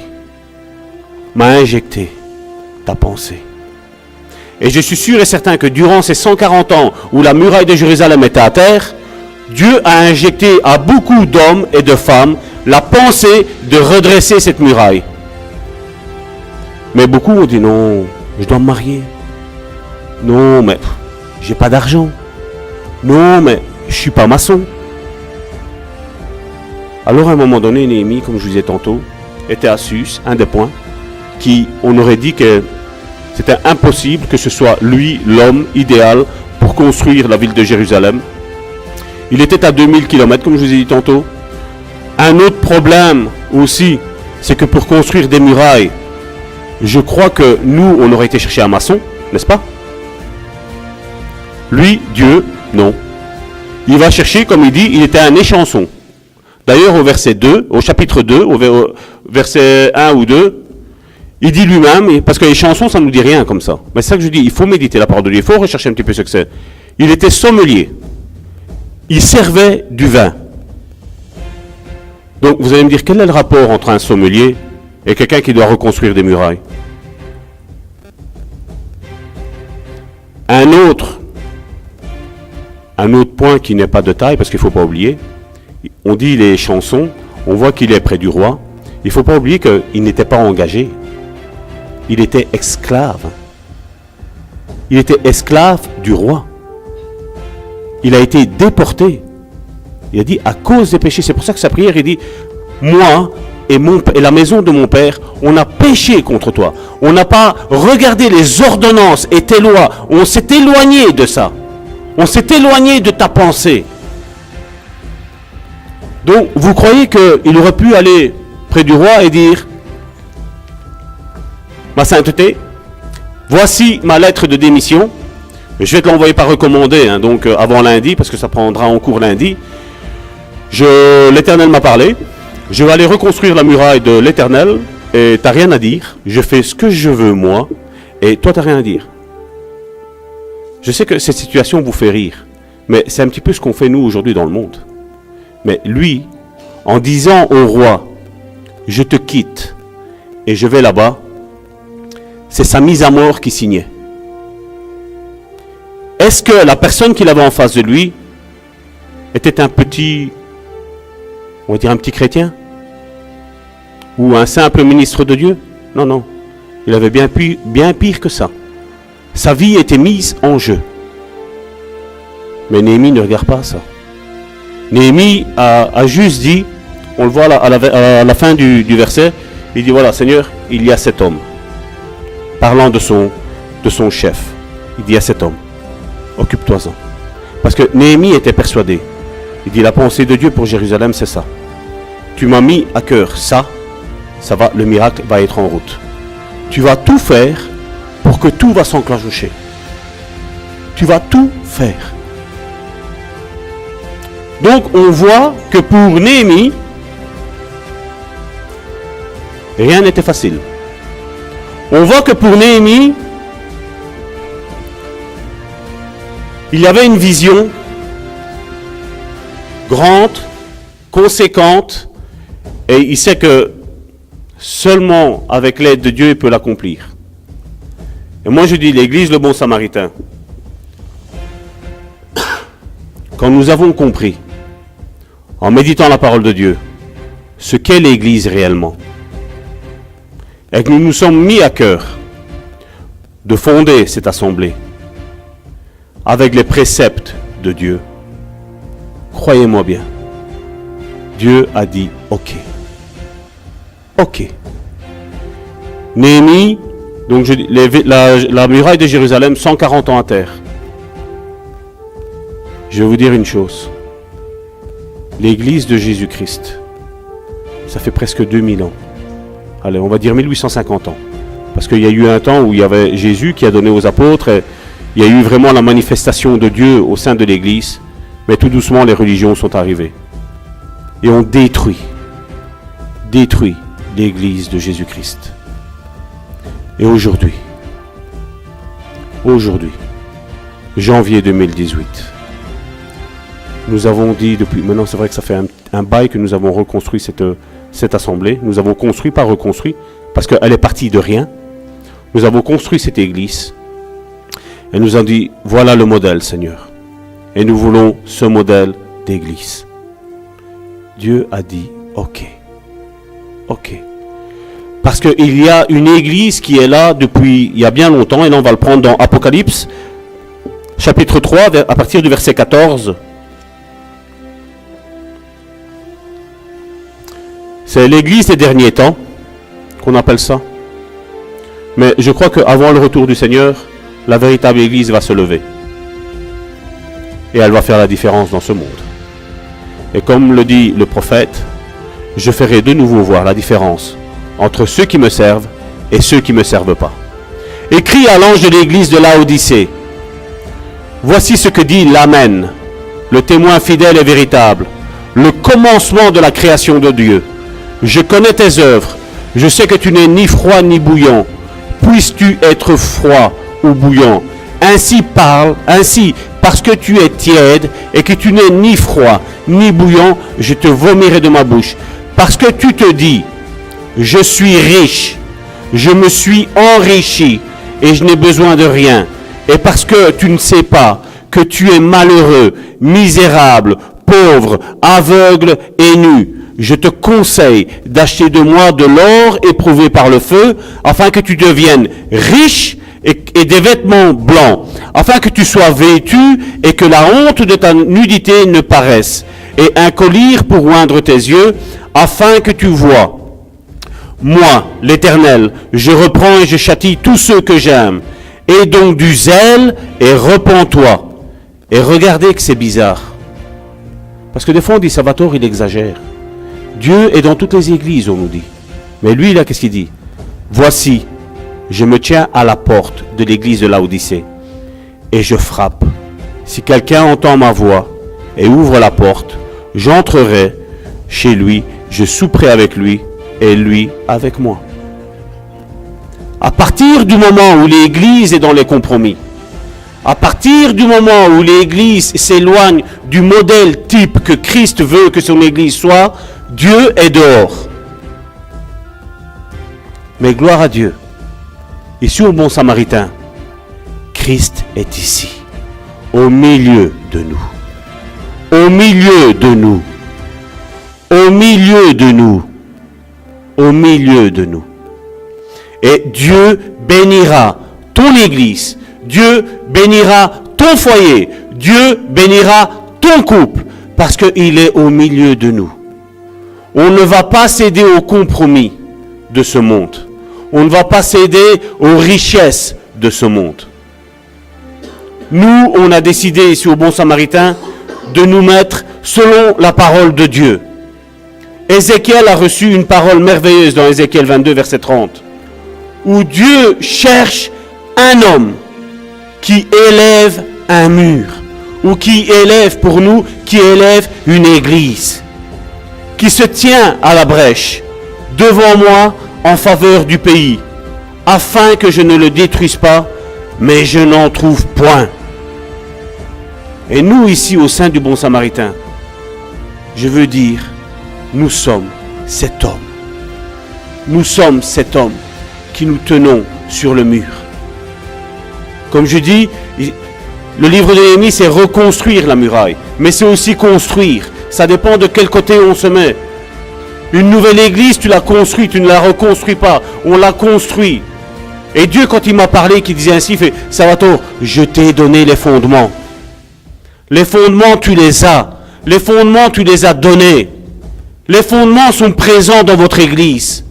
m'a injecté ta pensée. Et je suis sûr et certain que durant ces 140 ans où la muraille de Jérusalem était à terre, Dieu a injecté à beaucoup d'hommes et de femmes la pensée de redresser cette muraille. Mais beaucoup ont dit non, je dois me marier. Non, mais j'ai pas d'argent. Non, mais je suis pas maçon. Alors à un moment donné, Néhémie, comme je vous disais tantôt, était à Sus, un des points, on aurait dit que c'était impossible que ce soit lui, l'homme idéal, pour construire la ville de Jérusalem. Il était à 2000 km, comme je vous ai dit tantôt. Un autre problème aussi, c'est que pour construire des murailles, je crois que nous, on aurait été chercher un maçon, n'est-ce pas? Lui, Dieu, non. Il va chercher, comme il dit, il était un échanson. D'ailleurs, au verset 2, au chapitre 2, au verset 1 ou 2, il dit lui-même, parce que les chansons, ça ne nous dit rien comme ça. Mais c'est ça que je dis, il faut méditer la parole de Dieu, il faut rechercher un petit peu ce que c'est. Il était sommelier. Il servait du vin. Donc, vous allez me dire, quel est le rapport entre un sommelier et quelqu'un qui doit reconstruire des murailles? Un autre point qui n'est pas de taille, parce qu'il ne faut pas oublier, on dit les chansons, on voit qu'il est près du roi. Il ne faut pas oublier qu'il n'était pas engagé. Il était esclave. Il était esclave du roi. Il a été déporté. Il a dit, à cause des péchés, c'est pour ça que sa prière, il dit, moi et la maison de mon père, on a péché contre toi. On n'a pas regardé les ordonnances et tes lois. On s'est éloigné de ça. On s'est éloigné de ta pensée. Donc, vous croyez qu'il aurait pu aller près du roi et dire, ma sainteté, voici ma lettre de démission. Je vais te l'envoyer par recommandé, hein, donc avant lundi, parce que ça prendra en cours lundi. L'Éternel m'a parlé. Je vais aller reconstruire la muraille de l'Éternel et tu n'as rien à dire. Je fais ce que je veux, moi, et toi, tu n'as rien à dire. Je sais que cette situation vous fait rire, mais c'est un petit peu ce qu'on fait nous aujourd'hui dans le monde. Mais lui, en disant au roi, je te quitte et je vais là-bas, c'est sa mise à mort qui signait. Est-ce que la personne qu'il avait en face de lui était un petit, on va dire un petit chrétien? Ou un simple ministre de Dieu? Non, non. Il avait bien pire que ça. Sa vie était mise en jeu. Mais Néhémie ne regarde pas ça. Néhémie a juste dit, on le voit à la fin du verset, il dit, voilà, Seigneur, il y a cet homme. Parlant de son chef. Il dit à cet homme, occupe-toi-en. Parce que Néhémie était persuadé. Il dit, la pensée de Dieu pour Jérusalem, c'est ça. Tu m'as mis à cœur ça, le miracle va être en route. Tu vas tout faire pour que tout va s'enclencher. Tu vas tout faire. Donc on voit que pour Néhémie, rien n'était facile. On voit que pour Néhémie, il y avait une vision grande, conséquente, et il sait que seulement avec l'aide de Dieu, il peut l'accomplir. Et moi je dis, l'Église, le bon samaritain, quand nous avons compris, en méditant la parole de Dieu, ce qu'est l'Église réellement, et que nous nous sommes mis à cœur de fonder cette assemblée avec les préceptes de Dieu, croyez-moi bien, Dieu a dit ok. Ok. Néhémie, donc la muraille de Jérusalem, 140 ans à terre. Je vais vous dire une chose. L'église de Jésus-Christ, ça fait presque 2000 ans. Allez, on va dire 1850 ans. Parce qu'il y a eu un temps où il y avait Jésus qui a donné aux apôtres, et il y a eu vraiment la manifestation de Dieu au sein de l'église, mais tout doucement les religions sont arrivées. Et on détruit l'église de Jésus-Christ. Et aujourd'hui, janvier 2018, nous avons dit depuis, maintenant c'est vrai que ça fait un bail que nous avons reconstruit cette assemblée, nous avons construit, pas reconstruit, parce qu'elle est partie de rien, nous avons construit cette église, et nous avons dit, voilà le modèle Seigneur, et nous voulons ce modèle d'église. Dieu a dit, ok. Parce qu'il y a une église qui est là depuis il y a bien longtemps, et là on va le prendre dans Apocalypse, chapitre 3, à partir du verset 14. C'est l'église des derniers temps, qu'on appelle ça. Mais je crois qu'avant le retour du Seigneur, la véritable église va se lever. Et elle va faire la différence dans ce monde. Et comme le dit le prophète, je ferai de nouveau voir la différence entre ceux qui me servent et ceux qui ne me servent pas. Écrit à l'ange de l'église de Laodicée, voici ce que dit l'Amen, le témoin fidèle et véritable, le commencement de la création de Dieu. Je connais tes œuvres, je sais que tu n'es ni froid ni bouillant. Puisses-tu être froid ou bouillant? Ainsi parce que tu es tiède et que tu n'es ni froid ni bouillant, je te vomirai de ma bouche. Parce que tu te dis, je suis riche, je me suis enrichi et je n'ai besoin de rien. Et parce que tu ne sais pas que tu es malheureux, misérable, pauvre, aveugle et nu, je te conseille d'acheter de moi de l'or éprouvé par le feu, afin que tu deviennes riche et des vêtements blancs, afin que tu sois vêtu et que la honte de ta nudité ne paraisse, et un collier pour oindre tes yeux, afin que tu vois. Moi, l'Éternel, je reprends et je châtie tous ceux que j'aime. Et donc du zèle et repens-toi. Et regardez que c'est bizarre. Parce que des fois on dit Salvatore, il exagère. Dieu est dans toutes les églises, on nous dit. Mais lui, là, qu'est-ce qu'il dit? Voici, je me tiens à la porte de l'église de Laodicée et je frappe. Si quelqu'un entend ma voix et ouvre la porte, j'entrerai chez lui, je souperai avec lui et lui avec moi. À partir du moment où l'église est dans les compromis, à partir du moment où l'église s'éloigne du modèle type que Christ veut que son église soit, Dieu est dehors. Mais gloire à Dieu. Ici au bon samaritain, Christ est ici, au milieu de nous. Au milieu de nous. Au milieu de nous. Au milieu de nous. Et Dieu bénira ton église. Dieu bénira ton foyer. Dieu bénira ton couple. Parce qu'il est au milieu de nous. On ne va pas céder aux compromis de ce monde. On ne va pas céder aux richesses de ce monde. Nous, on a décidé ici au Bon Samaritain de nous mettre selon la parole de Dieu. Ézéchiel a reçu une parole merveilleuse dans Ézéchiel 22, verset 30, où Dieu cherche un homme qui élève un mur, ou qui élève pour nous, qui élève une église, qui se tient à la brèche devant moi en faveur du pays, afin que je ne le détruise pas, mais je n'en trouve point. Et nous ici au sein du Bon Samaritain, je veux dire, nous sommes cet homme. Nous sommes cet homme qui nous tenons sur le mur. Comme je dis, le livre de Néhémie, c'est reconstruire la muraille, mais c'est aussi construire. Ça dépend de quel côté on se met. Une nouvelle église, tu la construis, tu ne la reconstruis pas. On la construit. Et Dieu, quand il m'a parlé, qui disait ainsi, il fait, Salvatore, je t'ai donné les fondements. Les fondements, tu les as. Les fondements, tu les as donnés. Les fondements sont présents dans votre église.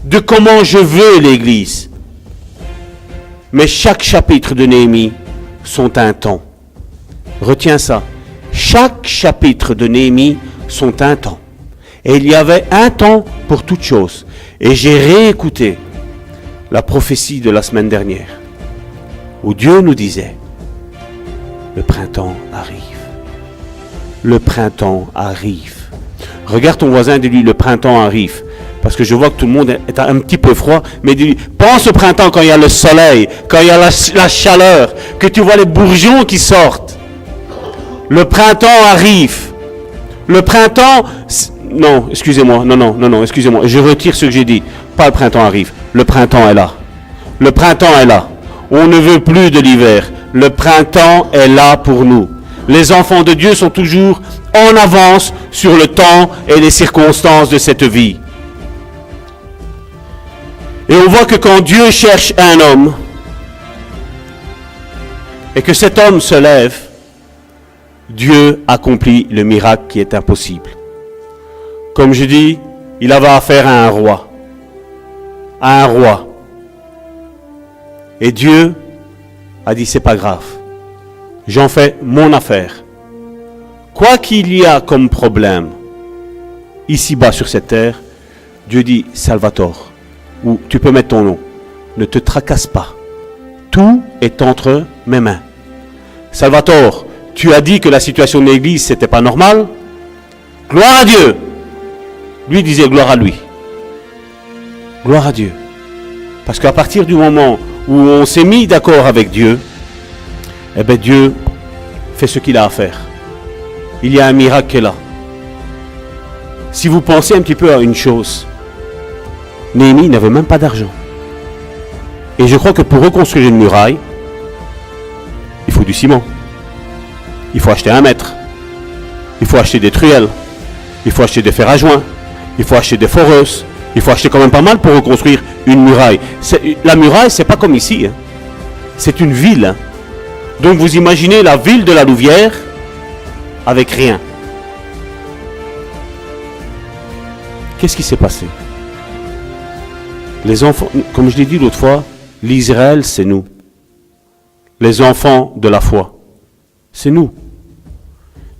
De comment je veux l'église. Mais chaque chapitre de Néhémie sont un temps. Retiens ça. Chaque chapitre de Néhémie sont un temps. Et il y avait un temps pour toute chose. Et j'ai réécouté la prophétie de la semaine dernière, où Dieu nous disait, le printemps arrive. Le printemps arrive. Regarde ton voisin et dis-lui, le printemps arrive. Parce que je vois que tout le monde est un petit peu froid, mais dis-lui, pense au printemps quand il y a le soleil, quand il y a la chaleur, que tu vois les bourgeons qui sortent. Le printemps arrive. Le printemps... Non, excusez-moi, non, excusez-moi. Je retire ce que j'ai dit. Pas le printemps arrive. Le printemps est là. Le printemps est là. On ne veut plus de l'hiver. Le printemps est là pour nous. Les enfants de Dieu sont toujours en avance sur le temps et les circonstances de cette vie. Et on voit que quand Dieu cherche un homme, et que cet homme se lève, Dieu accomplit le miracle qui est impossible. Comme je dis, il avait affaire à un roi. À un roi. Et Dieu a dit, c'est pas grave. J'en fais mon affaire. Quoi qu'il y a comme problème, ici-bas sur cette terre, Dieu dit, Salvatore, ou tu peux mettre ton nom, ne te tracasse pas. Tout est entre mes mains. Salvatore, tu as dit que la situation de l'église, c'était pas normal. Gloire à Dieu. Lui disait gloire à lui. Gloire à Dieu. Parce qu'à partir du moment où on s'est mis d'accord avec Dieu, eh bien Dieu fait ce qu'il a à faire. Il y a un miracle qui est là. Si vous pensez un petit peu à une chose, Néhémie n'avait même pas d'argent. Et je crois que pour reconstruire une muraille, il faut du ciment. Il faut acheter un mètre. Il faut acheter des truelles. Il faut acheter des fers à joint. Il faut acheter des foreuses. Il faut acheter quand même pas mal pour reconstruire une muraille. La muraille, c'est pas comme ici. Hein. C'est une ville. Hein. Donc vous imaginez la ville de la Louvière avec rien. Qu'est-ce qui s'est passé? Les enfants, comme je l'ai dit l'autre fois, l'Israël, c'est nous. Les enfants de la foi, c'est nous.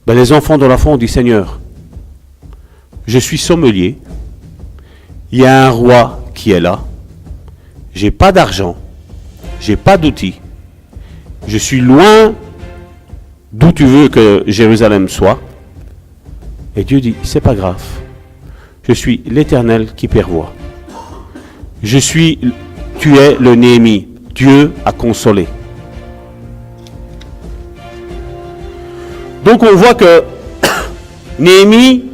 Ben, les enfants de la foi ont dit, Seigneur, je suis sommelier, il y a un roi qui est là, j'ai pas d'argent, j'ai pas d'outils, je suis loin d'où tu veux que Jérusalem soit. Et Dieu dit, c'est pas grave, je suis l'Éternel qui pourvoit. Tu es le Néhémie, Dieu a consolé. Donc on voit que Néhémie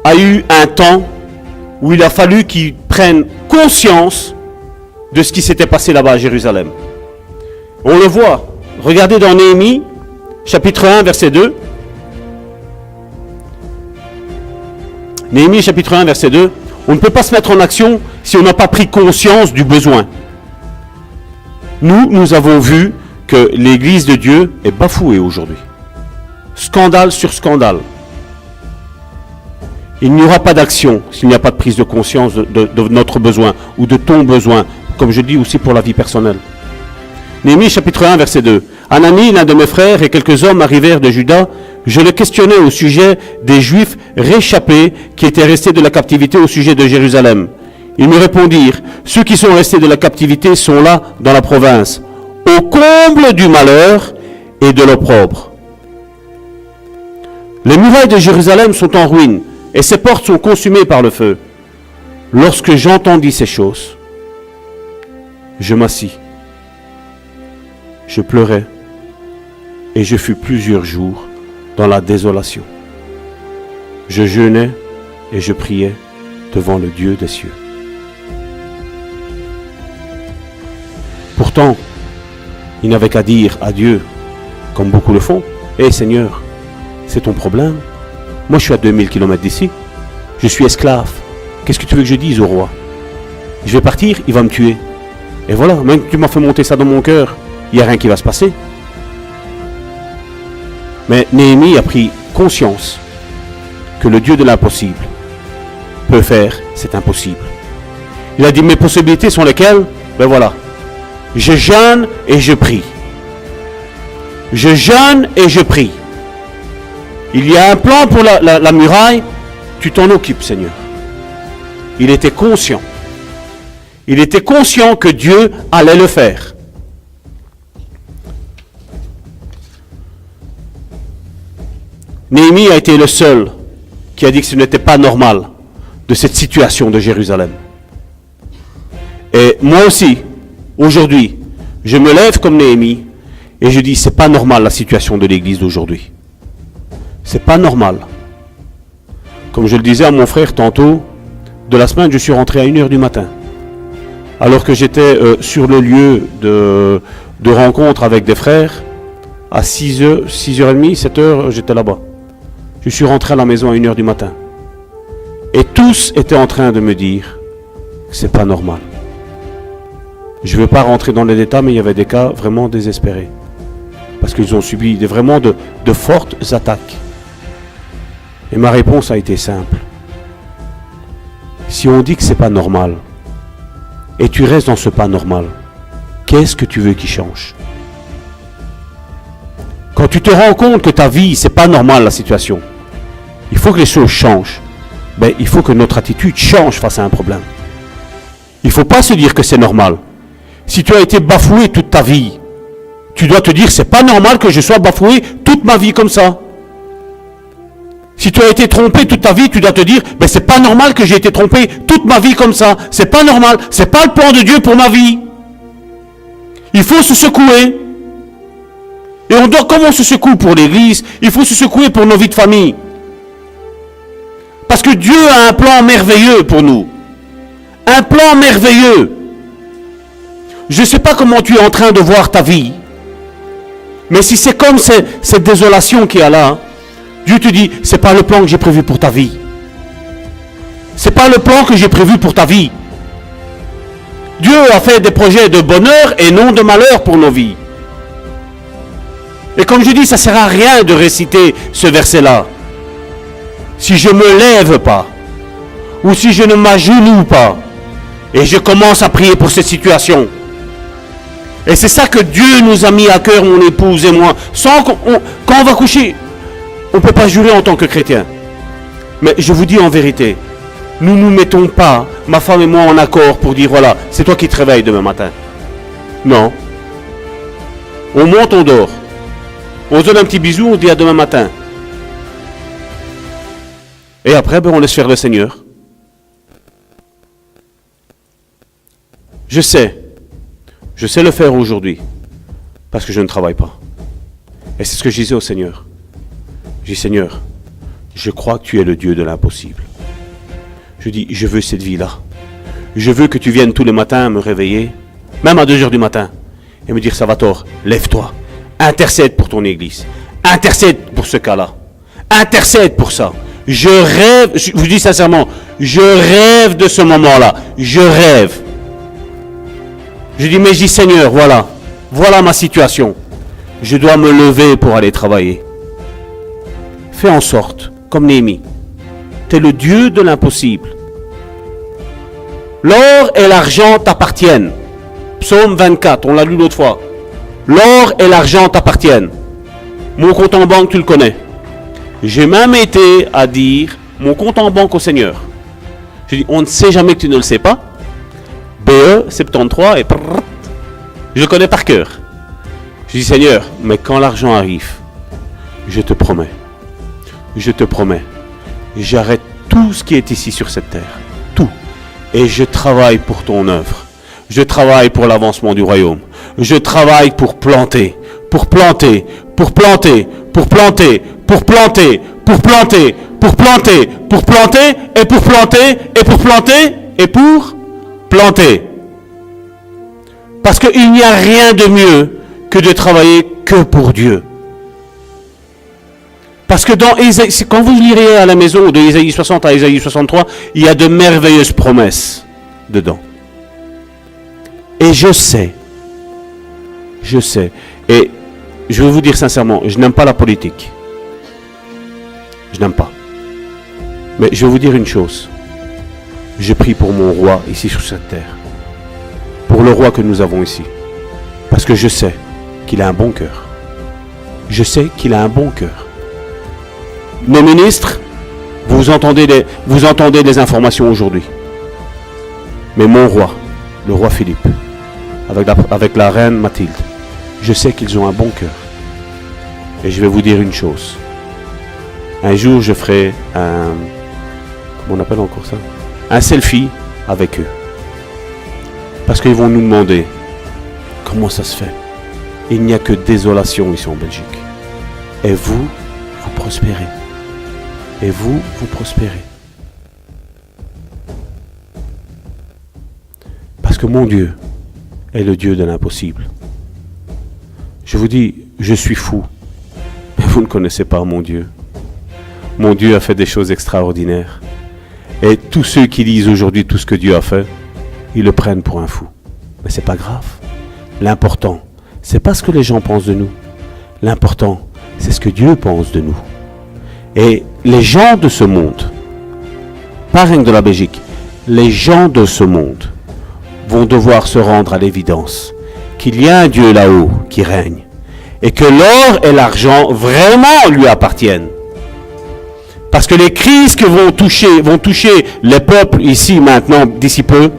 a eu un temps où il a fallu qu'il prenne conscience de ce qui s'était passé là-bas à Jérusalem. On le voit. Regardez dans Néhémie, chapitre 1, verset 2. Néhémie, chapitre 1, verset 2. On ne peut pas se mettre en action si on n'a pas pris conscience du besoin. Nous avons vu que l'Église de Dieu est bafouée aujourd'hui. Scandale sur scandale. Il n'y aura pas d'action s'il n'y a pas de prise de conscience de notre besoin ou de ton besoin, comme je dis aussi pour la vie personnelle. Néhémie chapitre 1 verset 2. Anani, l'un de mes frères, et quelques hommes arrivèrent de Juda. Je le questionnais au sujet des Juifs réchappés qui étaient restés de la captivité au sujet de Jérusalem. Ils me répondirent, ceux qui sont restés de la captivité sont là dans la province, au comble du malheur et de l'opprobre. Les murailles de Jérusalem sont en ruine et ses portes sont consumées par le feu. Lorsque j'entendis ces choses, je m'assis, je pleurais et je fus plusieurs jours dans la désolation. Je jeûnais et je priais devant le Dieu des cieux. Pourtant, il n'avait qu'à dire à Dieu, comme beaucoup le font, « Hé Seigneur, c'est ton problème. Moi je suis à 2000 km d'ici, je suis esclave. Qu'est-ce que tu veux que je dise au roi? Je vais partir, il va me tuer. Et voilà, même que tu m'as fait monter ça dans mon cœur, il n'y a rien qui va se passer. » Mais Néhémie a pris conscience que le Dieu de l'impossible peut faire cet impossible. Il a dit, mes possibilités sont lesquelles? Ben voilà, je jeûne et je prie. Je jeûne et je prie. Il y a un plan pour la muraille, tu t'en occupes, Seigneur. Il était conscient. Il était conscient que Dieu allait le faire. Néhémie a été le seul qui a dit que ce n'était pas normal de cette situation de Jérusalem. Et moi aussi, aujourd'hui, je me lève comme Néhémie et je dis, c'est pas normal la situation de l'église d'aujourd'hui. C'est pas normal. Comme je le disais à mon frère tantôt, de la semaine, je suis rentré à 1h du matin. Alors que j'étais sur le lieu de rencontre avec des frères, à 6h, 6h30, 7h, j'étais là-bas. Je suis rentré à la maison à 1h du matin. Et tous étaient en train de me dire que c'est pas normal. Je ne veux pas rentrer dans les détails, mais il y avait des cas vraiment désespérés. Parce qu'ils ont subi vraiment de fortes attaques. Et ma réponse a été simple. Si on dit que c'est pas normal, et tu restes dans ce pas normal, qu'est-ce que tu veux qu'il change? Quand tu te rends compte que ta vie, c'est pas normal la situation, il faut que les choses changent. Ben, il faut que notre attitude change face à un problème. Il ne faut pas se dire que c'est normal. Si tu as été bafoué toute ta vie, tu dois te dire, c'est pas normal que je sois bafoué toute ma vie comme ça. Si tu as été trompé toute ta vie, tu dois te dire, ben c'est pas normal que j'ai été trompé toute ma vie comme ça. C'est pas normal. C'est pas le plan de Dieu pour ma vie. Il faut se secouer. Et on doit, comme on se secoue pour l'église, il faut se secouer pour nos vies de famille. Parce que Dieu a un plan merveilleux pour nous. Un plan merveilleux. Je ne sais pas comment tu es en train de voir ta vie. Mais si c'est comme cette désolation qu'il y a là, Dieu te dit, c'est pas le plan que j'ai prévu pour ta vie. C'est pas le plan que j'ai prévu pour ta vie. Dieu a fait des projets de bonheur et non de malheur pour nos vies. Et comme je dis, ça ne sert à rien de réciter ce verset-là. Si je ne me lève pas, ou si je ne m'agenouille pas, et je commence à prier pour cette situation. Et c'est ça que Dieu nous a mis à cœur, mon épouse et moi. Quand on va coucher, on ne peut pas jurer en tant que chrétien. Mais je vous dis en vérité, nous ne nous mettons pas, ma femme et moi, en accord pour dire, voilà, c'est toi qui te réveilles demain matin. Non. On monte, on dort. On se donne un petit bisou, on dit à demain matin. Et après, on laisse faire le Seigneur. Je sais le faire aujourd'hui, parce que je ne travaille pas. Et c'est ce que je disais au Seigneur. Je dis, Seigneur, je crois que tu es le Dieu de l'impossible. Je dis, je veux cette vie-là. Je veux que tu viennes tous les matins me réveiller, même à 2h du matin, et me dire, Salvatore, lève-toi, intercède pour ton église, intercède pour ce cas-là, intercède pour ça. Je rêve, je vous dis sincèrement, je rêve de ce moment-là, je rêve. Je dis, mais je dis, Seigneur, voilà ma situation. Je dois me lever pour aller travailler. Fais en sorte, comme Néhémie, tu es le Dieu de l'impossible. L'or et l'argent t'appartiennent. Psaume 24, on l'a lu l'autre fois. L'or et l'argent t'appartiennent. Mon compte en banque, tu le connais. J'ai même été à dire mon compte en banque au Seigneur. Je dis, on ne sait jamais que tu ne le sais pas. BE 73 et prrrt, je le connais par cœur. Je dis, Seigneur, mais quand l'argent arrive, je te promets, j'arrête tout ce qui est ici sur cette terre, tout, et je travaille pour ton œuvre. Je travaille pour l'avancement du royaume. Je travaille pour planter, pour planter, pour planter, pour planter, pour planter, pour planter, pour planter, pour planter, et pour planter, et pour planter, et pour planter. Parce qu'il n'y a rien de mieux que de travailler que pour Dieu. Parce que dans Ésaïe, quand vous lirez à la maison de Ésaïe 60 à Ésaïe 63, il y a de merveilleuses promesses dedans. Et je sais, et je vais vous dire sincèrement, je n'aime pas la politique. Je n'aime pas. Mais je vais vous dire une chose. Je prie pour mon roi ici sur cette terre. Pour le roi que nous avons ici. Parce que je sais qu'il a un bon cœur. Je sais qu'il a un bon cœur. Nos ministres, vous entendez les informations aujourd'hui. Mais mon roi, le roi Philippe, avec la reine Mathilde, je sais qu'ils ont un bon cœur. Et je vais vous dire une chose. Un jour, je ferai comment on appelle encore ça? Un selfie avec eux. Parce qu'ils vont nous demander comment ça se fait. Il n'y a que désolation ici en Belgique. Et vous, vous prospérez. Et vous, vous prospérez. Parce que mon Dieu est le Dieu de l'impossible. Je vous dis, je suis fou. Mais vous ne connaissez pas mon Dieu. Mon Dieu a fait des choses extraordinaires. Et tous ceux qui lisent aujourd'hui tout ce que Dieu a fait, ils le prennent pour un fou. Mais c'est pas grave. L'important, c'est pas ce que les gens pensent de nous. L'important, c'est ce que Dieu pense de nous. Et les gens de ce monde, pas rien que de la Belgique, les gens de ce monde vont devoir se rendre à l'évidence qu'il y a un Dieu là-haut qui règne et que l'or et l'argent vraiment lui appartiennent. Parce que les crises que vont toucher les peuples ici maintenant, d'ici peu,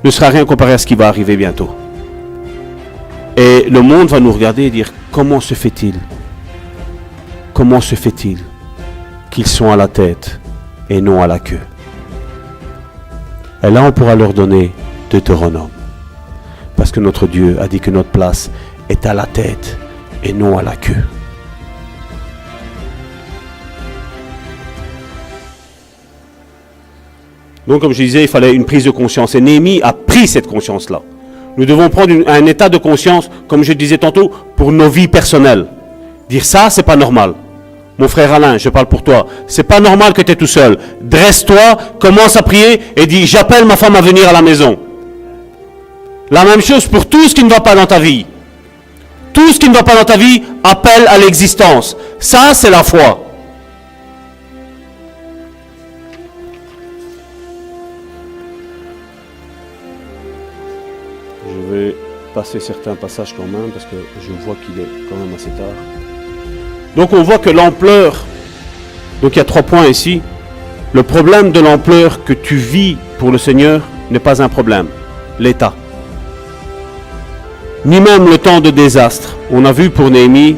ne sera rien comparé à ce qui va arriver bientôt. Et le monde va nous regarder et dire, comment se fait-il qu'ils sont à la tête et non à la queue? Et là, on pourra leur donner Deutéronome. Parce que notre Dieu a dit que notre place est à la tête et non à la queue. Donc, comme je disais, il fallait une prise de conscience. Et Néhémie a pris cette conscience-là. Nous devons prendre un état de conscience, comme je disais tantôt, pour nos vies personnelles. Dire ça, c'est pas normal. Mon frère Alain, je parle pour toi. C'est pas normal que tu es tout seul. Dresse-toi, commence à prier et dis, j'appelle ma femme à venir à la maison. La même chose pour tout ce qui ne va pas dans ta vie. Tout ce qui ne va pas dans ta vie appelle à l'existence. Ça, c'est la foi. Je vais passer certains passages quand même, parce que je vois qu'il est quand même assez tard. Donc on voit que l'ampleur, donc il y a 3 points ici. Le problème de l'ampleur que tu vis pour le Seigneur n'est pas un problème. L'état. Ni même le temps de désastre. On a vu pour Néhémie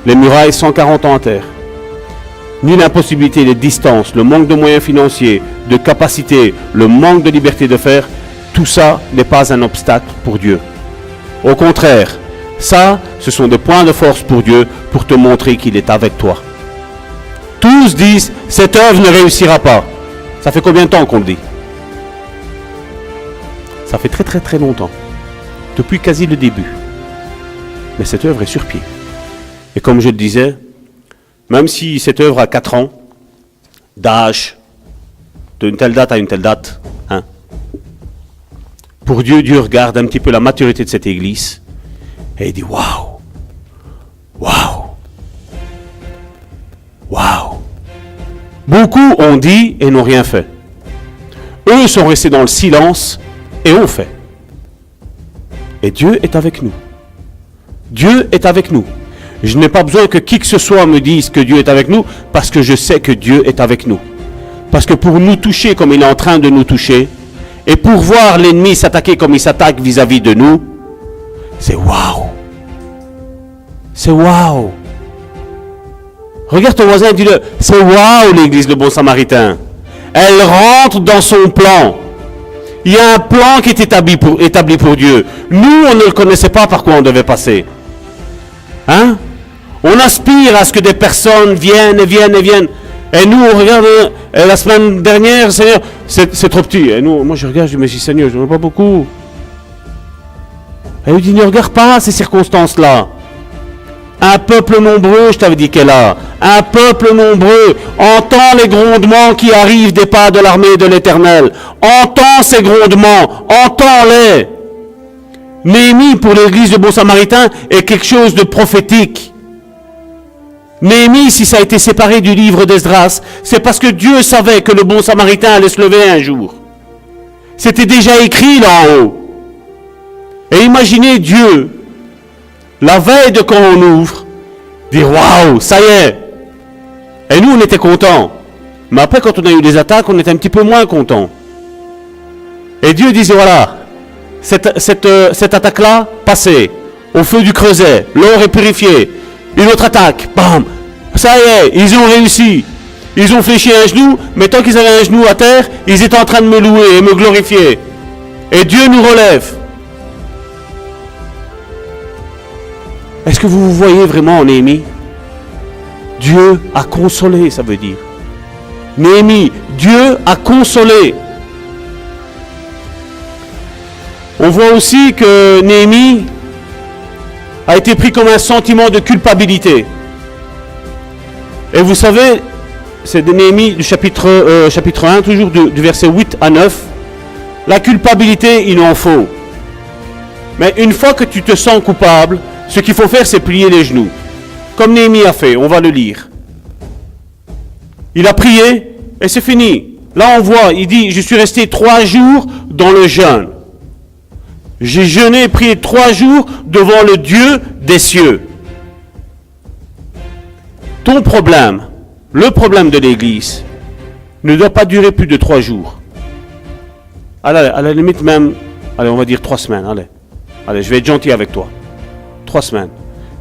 les murailles 140 ans à terre. Ni l'impossibilité, les distances, le manque de moyens financiers, de capacités, le manque de liberté de faire, tout ça n'est pas un obstacle pour Dieu. Au contraire, ça, ce sont des points de force pour Dieu pour te montrer qu'il est avec toi. Tous disent, cette œuvre ne réussira pas. Ça fait combien de temps qu'on le dit? Ça fait très très très longtemps. Depuis quasi le début. Mais cette œuvre est sur pied. Et comme je le disais, même si cette œuvre a 4 ans d'âge, d'une telle date à une telle date, hein, pour Dieu, Dieu regarde un petit peu la maturité de cette église et il dit waouh, waouh, waouh. Beaucoup ont dit et n'ont rien fait. Eux sont restés dans le silence et ont fait. Et Dieu est avec nous. Dieu est avec nous. Je n'ai pas besoin que qui que ce soit me dise que Dieu est avec nous, parce que je sais que Dieu est avec nous. Parce que pour nous toucher comme il est en train de nous toucher, et pour voir l'ennemi s'attaquer comme il s'attaque vis-à-vis de nous, c'est waouh. C'est waouh. Regarde ton voisin et dis-le, c'est waouh l'église le bon samaritain. Elle rentre dans son plan. Il y a un plan qui est établi pour Dieu. Nous, on ne le connaissait pas par quoi on devait passer. Hein? On aspire à ce que des personnes viennent. Et nous, on regarde, la semaine dernière, Seigneur, c'est trop petit. Et nous, moi je regarde, je me dis, Seigneur, je ne veux pas beaucoup. Et il dit, ne regarde pas ces circonstances-là. Un peuple nombreux, je t'avais dit qu'elle a. Un peuple nombreux entend les grondements qui arrivent des pas de l'armée de l'Éternel. Entend ces grondements, entends-les. Néhémie, pour l'église de Bon Samaritain, est quelque chose de prophétique. Néhémie, si ça a été séparé du livre d'Esdras, c'est parce que Dieu savait que le Bon Samaritain allait se lever un jour. C'était déjà écrit là en haut. Et imaginez Dieu, la veille de quand on ouvre, dire waouh, ça y est. Et nous, on était contents. Mais après, quand on a eu des attaques, on était un petit peu moins contents. Et Dieu disait voilà, cette attaque-là, passée, au feu du creuset, l'or est purifié. Une autre attaque, bam, ça y est, ils ont réussi. Ils ont fléchi un genou, mais tant qu'ils avaient un genou à terre, ils étaient en train de me louer et me glorifier. Et Dieu nous relève. Est-ce que vous voyez vraiment Néhémie? Dieu a consolé, ça veut dire. Néhémie, Dieu a consolé. On voit aussi que Néhémie a été pris comme un sentiment de culpabilité. Et vous savez, c'est de Néhémie du chapitre 1, toujours du verset 8 à 9. La culpabilité, il en faut. Mais une fois que tu te sens coupable, ce qu'il faut faire, c'est plier les genoux. Comme Néhémie a fait, on va le lire. Il a prié et c'est fini. Là, on voit, il dit, je suis resté 3 jours dans le jeûne. J'ai jeûné et prié 3 jours devant le Dieu des cieux. Ton problème, le problème de l'Église, ne doit pas durer plus de 3 jours. Allez, à la limite même, allez, on va dire 3 semaines. Allez, je vais être gentil avec toi. 3 semaines.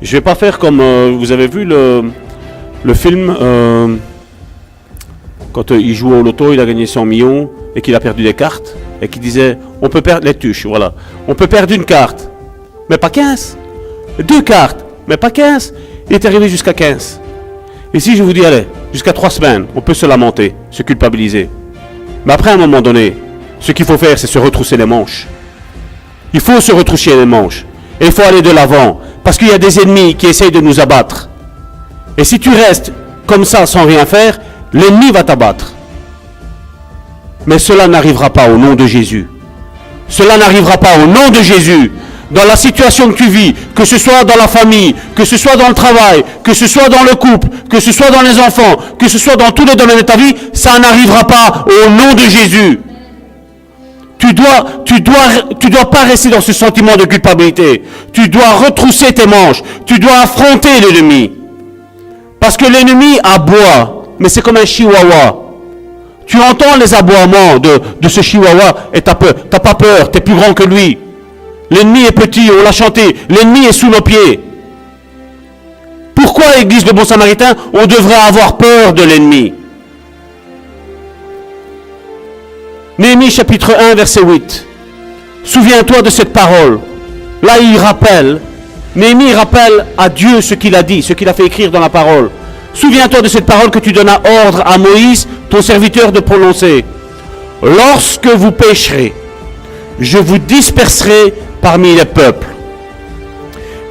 Je ne vais pas faire comme vous avez vu le film quand il jouait au loto, il a gagné 100 millions et qu'il a perdu des cartes et qu'il disait on peut perdre les tuches, voilà. On peut perdre une carte, mais pas 15. 2 cartes, mais pas 15. Il est arrivé jusqu'à 15. Ici, je vous dis, allez, jusqu'à 3 semaines, on peut se lamenter, se culpabiliser. Mais après, à un moment donné, ce qu'il faut faire, c'est se retrousser les manches. Il faut se retrousser les manches. Et il faut aller de l'avant. Parce qu'il y a des ennemis qui essayent de nous abattre. Et si tu restes comme ça, sans rien faire, l'ennemi va t'abattre. Mais cela n'arrivera pas au nom de Jésus. Cela n'arrivera pas au nom de Jésus. Dans la situation que tu vis, que ce soit dans la famille, que ce soit dans le travail, que ce soit dans le couple, que ce soit dans les enfants, que ce soit dans tous les domaines de ta vie, ça n'arrivera pas au nom de Jésus. Tu dois pas rester dans ce sentiment de culpabilité. Tu dois retrousser tes manches. Tu dois affronter l'ennemi. Parce que l'ennemi aboie, mais c'est comme un chihuahua. Tu entends les aboiements de ce chihuahua et t'as pas peur, t'es plus grand que lui. L'ennemi est petit, on l'a chanté. L'ennemi est sous nos pieds. Pourquoi, l'église de Bon Samaritain, on devrait avoir peur de l'ennemi? Néhémie chapitre 1, verset 8. Souviens-toi de cette parole. Là, il rappelle. Néhémie rappelle à Dieu ce qu'il a dit, ce qu'il a fait écrire dans la parole. Souviens-toi de cette parole que tu donnas ordre à Moïse, ton serviteur, de prononcer. Lorsque vous pécherez, je vous disperserai parmi les peuples.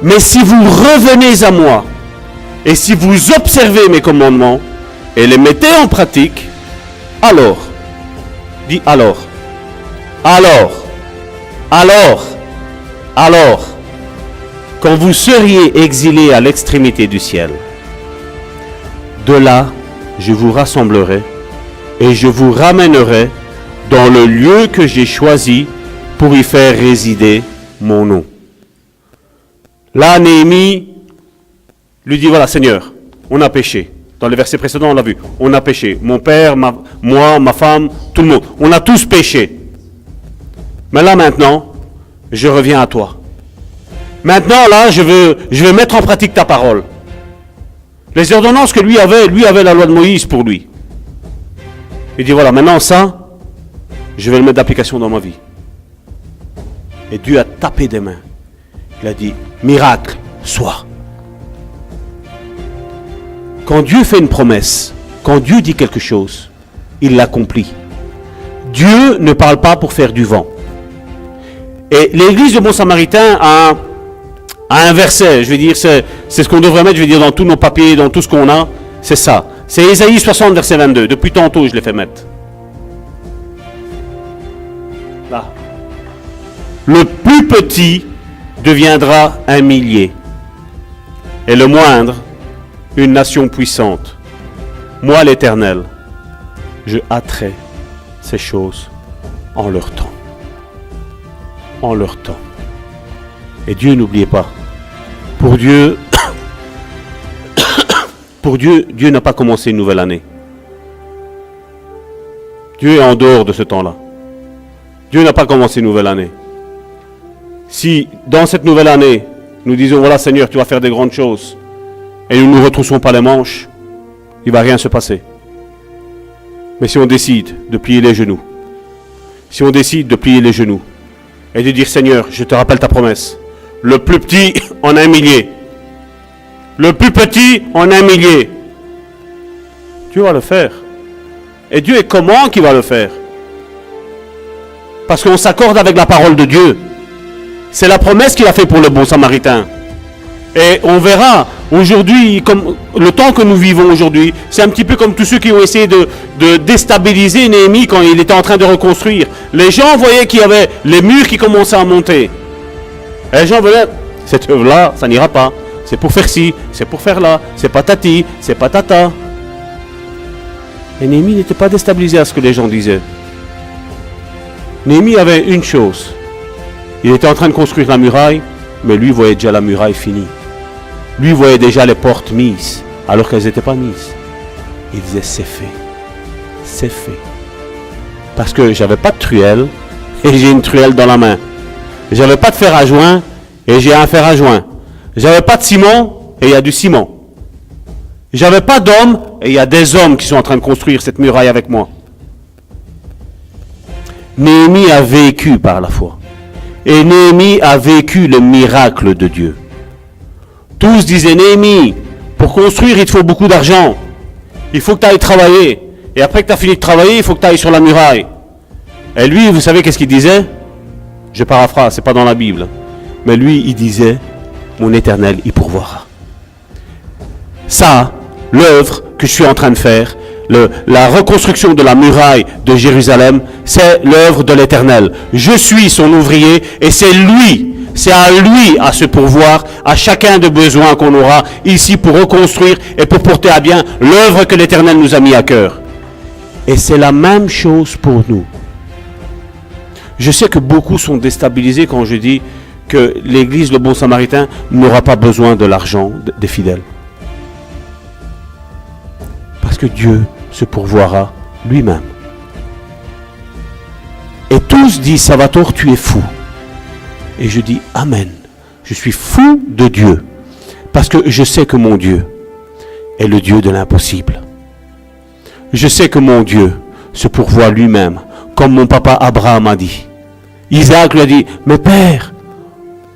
Mais si vous revenez à moi, et si vous observez mes commandements, et les mettez en pratique, alors, dis alors, quand vous seriez exilés à l'extrémité du ciel, de là, je vous rassemblerai, et je vous ramènerai dans le lieu que j'ai choisi pour y faire résider mon nom. Là, Néhémie lui dit, voilà Seigneur, on a péché. Dans les versets précédents, on l'a vu. On a péché. Mon père, moi, ma femme, tout le monde. On a tous péché. Mais là maintenant, je reviens à toi. Maintenant là, je veux mettre en pratique ta parole. Les ordonnances que lui avait la loi de Moïse pour lui. Il dit voilà, maintenant ça, je vais le mettre d'application dans ma vie. Et Dieu a tapé des mains. Il a dit, miracle, soit. Quand Dieu fait une promesse, quand Dieu dit quelque chose, il l'accomplit. Dieu ne parle pas pour faire du vent. Et l'église de Bon Samaritain a un verset, je veux dire, c'est ce qu'on devrait mettre, je veux dire, dans tous nos papiers, dans tout ce qu'on a, c'est ça. C'est Ésaïe 60, verset 22. Depuis tantôt, je l'ai fait mettre. Là. Le plus petit deviendra un millier, et le moindre, une nation puissante. Moi, l'Éternel, je hâterai ces choses en leur temps. En leur temps. Et Dieu, n'oubliez pas, pour Dieu, Dieu n'a pas commencé une nouvelle année. Dieu est en dehors de ce temps-là. Dieu n'a pas commencé une nouvelle année. Si dans cette nouvelle année, nous disons, voilà Seigneur, tu vas faire des grandes choses, et nous ne nous retroussons pas les manches, il ne va rien se passer. Mais si on décide de plier les genoux, si on décide de plier les genoux, et de dire, Seigneur, je te rappelle ta promesse, le plus petit en a un millier, le plus petit en a un millier, Dieu va le faire. Et Dieu est comment qu'il va le faire? Parce qu'on s'accorde avec la parole de Dieu. C'est la promesse qu'il a fait pour le bon Samaritain. Et on verra aujourd'hui, comme le temps que nous vivons aujourd'hui, c'est un petit peu comme tous ceux qui ont essayé de déstabiliser Néhémie quand il était en train de reconstruire. Les gens voyaient qu'il y avait les murs qui commençaient à monter. Et les gens venaient, cette œuvre-là, ça n'ira pas. C'est pour faire ci, c'est pour faire là, c'est patati, c'est patata. Et Néhémie n'était pas déstabilisé à ce que les gens disaient. Néhémie avait une chose. Il était en train de construire la muraille, mais lui voyait déjà la muraille finie. Lui voyait déjà les portes mises, alors qu'elles n'étaient pas mises. Il disait, c'est fait. C'est fait. Parce que j'avais pas de truelle, et j'ai une truelle dans la main. J'avais pas de fer à joint, et j'ai un fer à joint. J'avais pas de ciment, et il y a du ciment. J'avais pas d'hommes, et il y a des hommes qui sont en train de construire cette muraille avec moi. Néhémie a vécu par la foi. Et Néhémie a vécu le miracle de Dieu. Tous disaient, Néhémie, pour construire, il te faut beaucoup d'argent. Il faut que tu ailles travailler. Et après que tu as fini de travailler, il faut que tu ailles sur la muraille. Et lui, vous savez qu'est-ce qu'il disait? Je paraphrase, c'est pas dans la Bible. Mais lui, il disait, mon Éternel, il pourvoira. Ça, l'œuvre que je suis en train de faire, la reconstruction de la muraille de Jérusalem, c'est l'œuvre de l'Éternel. Je suis son ouvrier et c'est lui, c'est à lui à se pourvoir à chacun des besoins qu'on aura ici pour reconstruire et pour porter à bien l'œuvre que l'Éternel nous a mis à cœur. Et c'est la même chose pour nous. Je sais que beaucoup sont déstabilisés quand je dis que l'Église, le Bon Samaritain, n'aura pas besoin de l'argent des fidèles. Parce que Dieu se pourvoira lui-même. Et tous disent, Salvatore, tu es fou. Et je dis, Amen. Je suis fou de Dieu. Parce que je sais que mon Dieu est le Dieu de l'impossible. Je sais que mon Dieu se pourvoit lui-même, comme mon papa Abraham a dit. Isaac lui a dit, mais Père,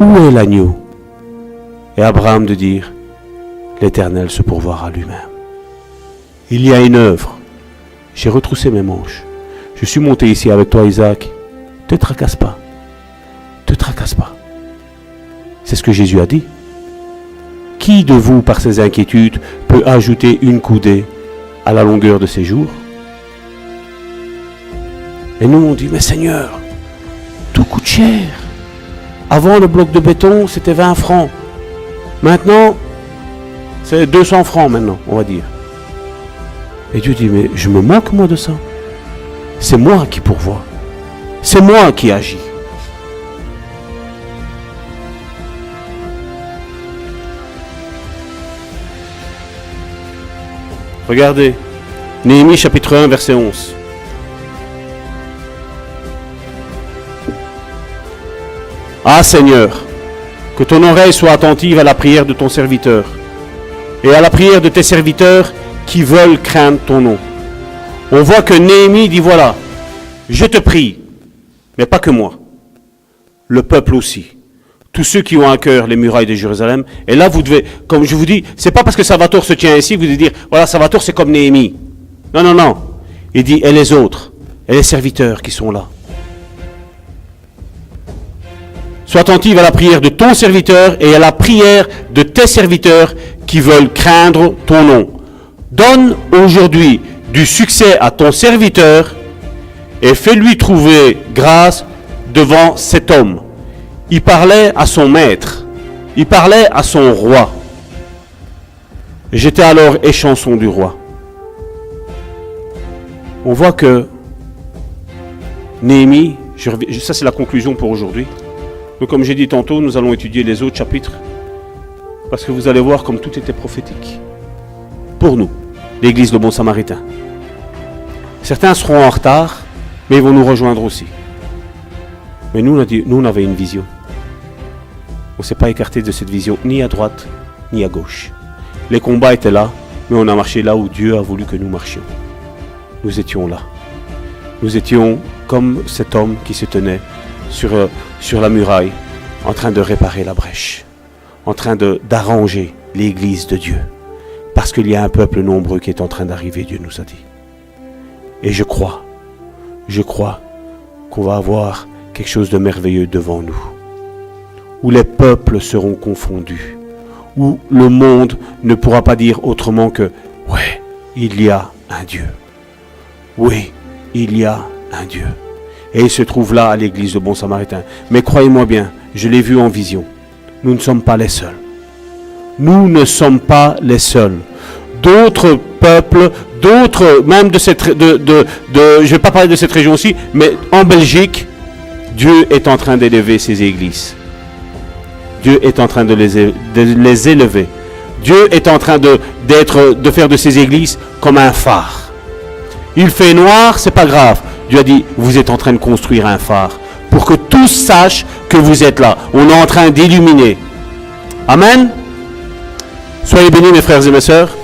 où est l'agneau? Et Abraham de dire, l'Éternel se pourvoira lui-même. Il y a une œuvre. J'ai retroussé mes manches. Je suis monté ici avec toi, Isaac. Ne te tracasse pas. Ne te tracasse pas. C'est ce que Jésus a dit. Qui de vous, par ses inquiétudes, peut ajouter une coudée à la longueur de ses jours? Et nous, on dit, mais Seigneur, tout coûte cher. Avant, le bloc de béton, c'était 20 francs. Maintenant, c'est 200 francs maintenant, on va dire. Et Dieu dit, mais je me moque moi de ça. C'est moi qui pourvois. C'est moi qui agis. Regardez, Néhémie chapitre 1, verset 11. Ah Seigneur, que ton oreille soit attentive à la prière de ton serviteur et à la prière de tes serviteurs qui veulent craindre ton nom. On voit que Néhémie dit voilà, je te prie, mais pas que moi, le peuple aussi. Tous ceux qui ont à cœur les murailles de Jérusalem. Et là, vous devez, comme je vous dis, c'est pas parce que Salvatore se tient ici, vous devez dire, voilà, Salvatore c'est comme Néhémie. Non, non, non. Il dit, et les autres, et les serviteurs qui sont là. Sois attentive à la prière de ton serviteur et à la prière de tes serviteurs qui veulent craindre ton nom. Donne aujourd'hui du succès à ton serviteur et fais-lui trouver grâce devant cet homme. Il parlait à son maître, il parlait à son roi. J'étais alors échanson du roi. On voit que Néhémie, ça c'est la conclusion pour aujourd'hui. Donc comme j'ai dit tantôt, nous allons étudier les autres chapitres, parce que vous allez voir comme tout était prophétique. Pour nous, l'église de Bon Samaritain. Certains seront en retard, mais ils vont nous rejoindre aussi. Mais nous on avait une vision. On ne s'est pas écarté de cette vision, ni à droite, ni à gauche. Les combats étaient là, mais on a marché là où Dieu a voulu que nous marchions. Nous étions là. Nous étions comme cet homme qui se tenait sur la muraille, en train de réparer la brèche, en train d'arranger l'église de Dieu. Parce qu'il y a un peuple nombreux qui est en train d'arriver, Dieu nous a dit. Et je crois qu'on va avoir quelque chose de merveilleux devant nous, où les peuples seront confondus, où le monde ne pourra pas dire autrement que « ouais, il y a un Dieu ». Oui, il y a un Dieu. Et il se trouve là à l'église de Bon Samaritain. Mais croyez-moi bien, je l'ai vu en vision. Nous ne sommes pas les seuls. Nous ne sommes pas les seuls. D'autres peuples, d'autres, même de cette, je ne vais pas parler de cette région-ci, mais en Belgique, Dieu est en train d'élever ses églises. Dieu est en train de les élever. Dieu est en train de faire de ses églises comme un phare. Il fait noir, c'est pas grave. Dieu a dit, vous êtes en train de construire un phare pour que tous sachent que vous êtes là. On est en train d'illuminer. Amen. Soyez bénis mes frères et mes sœurs.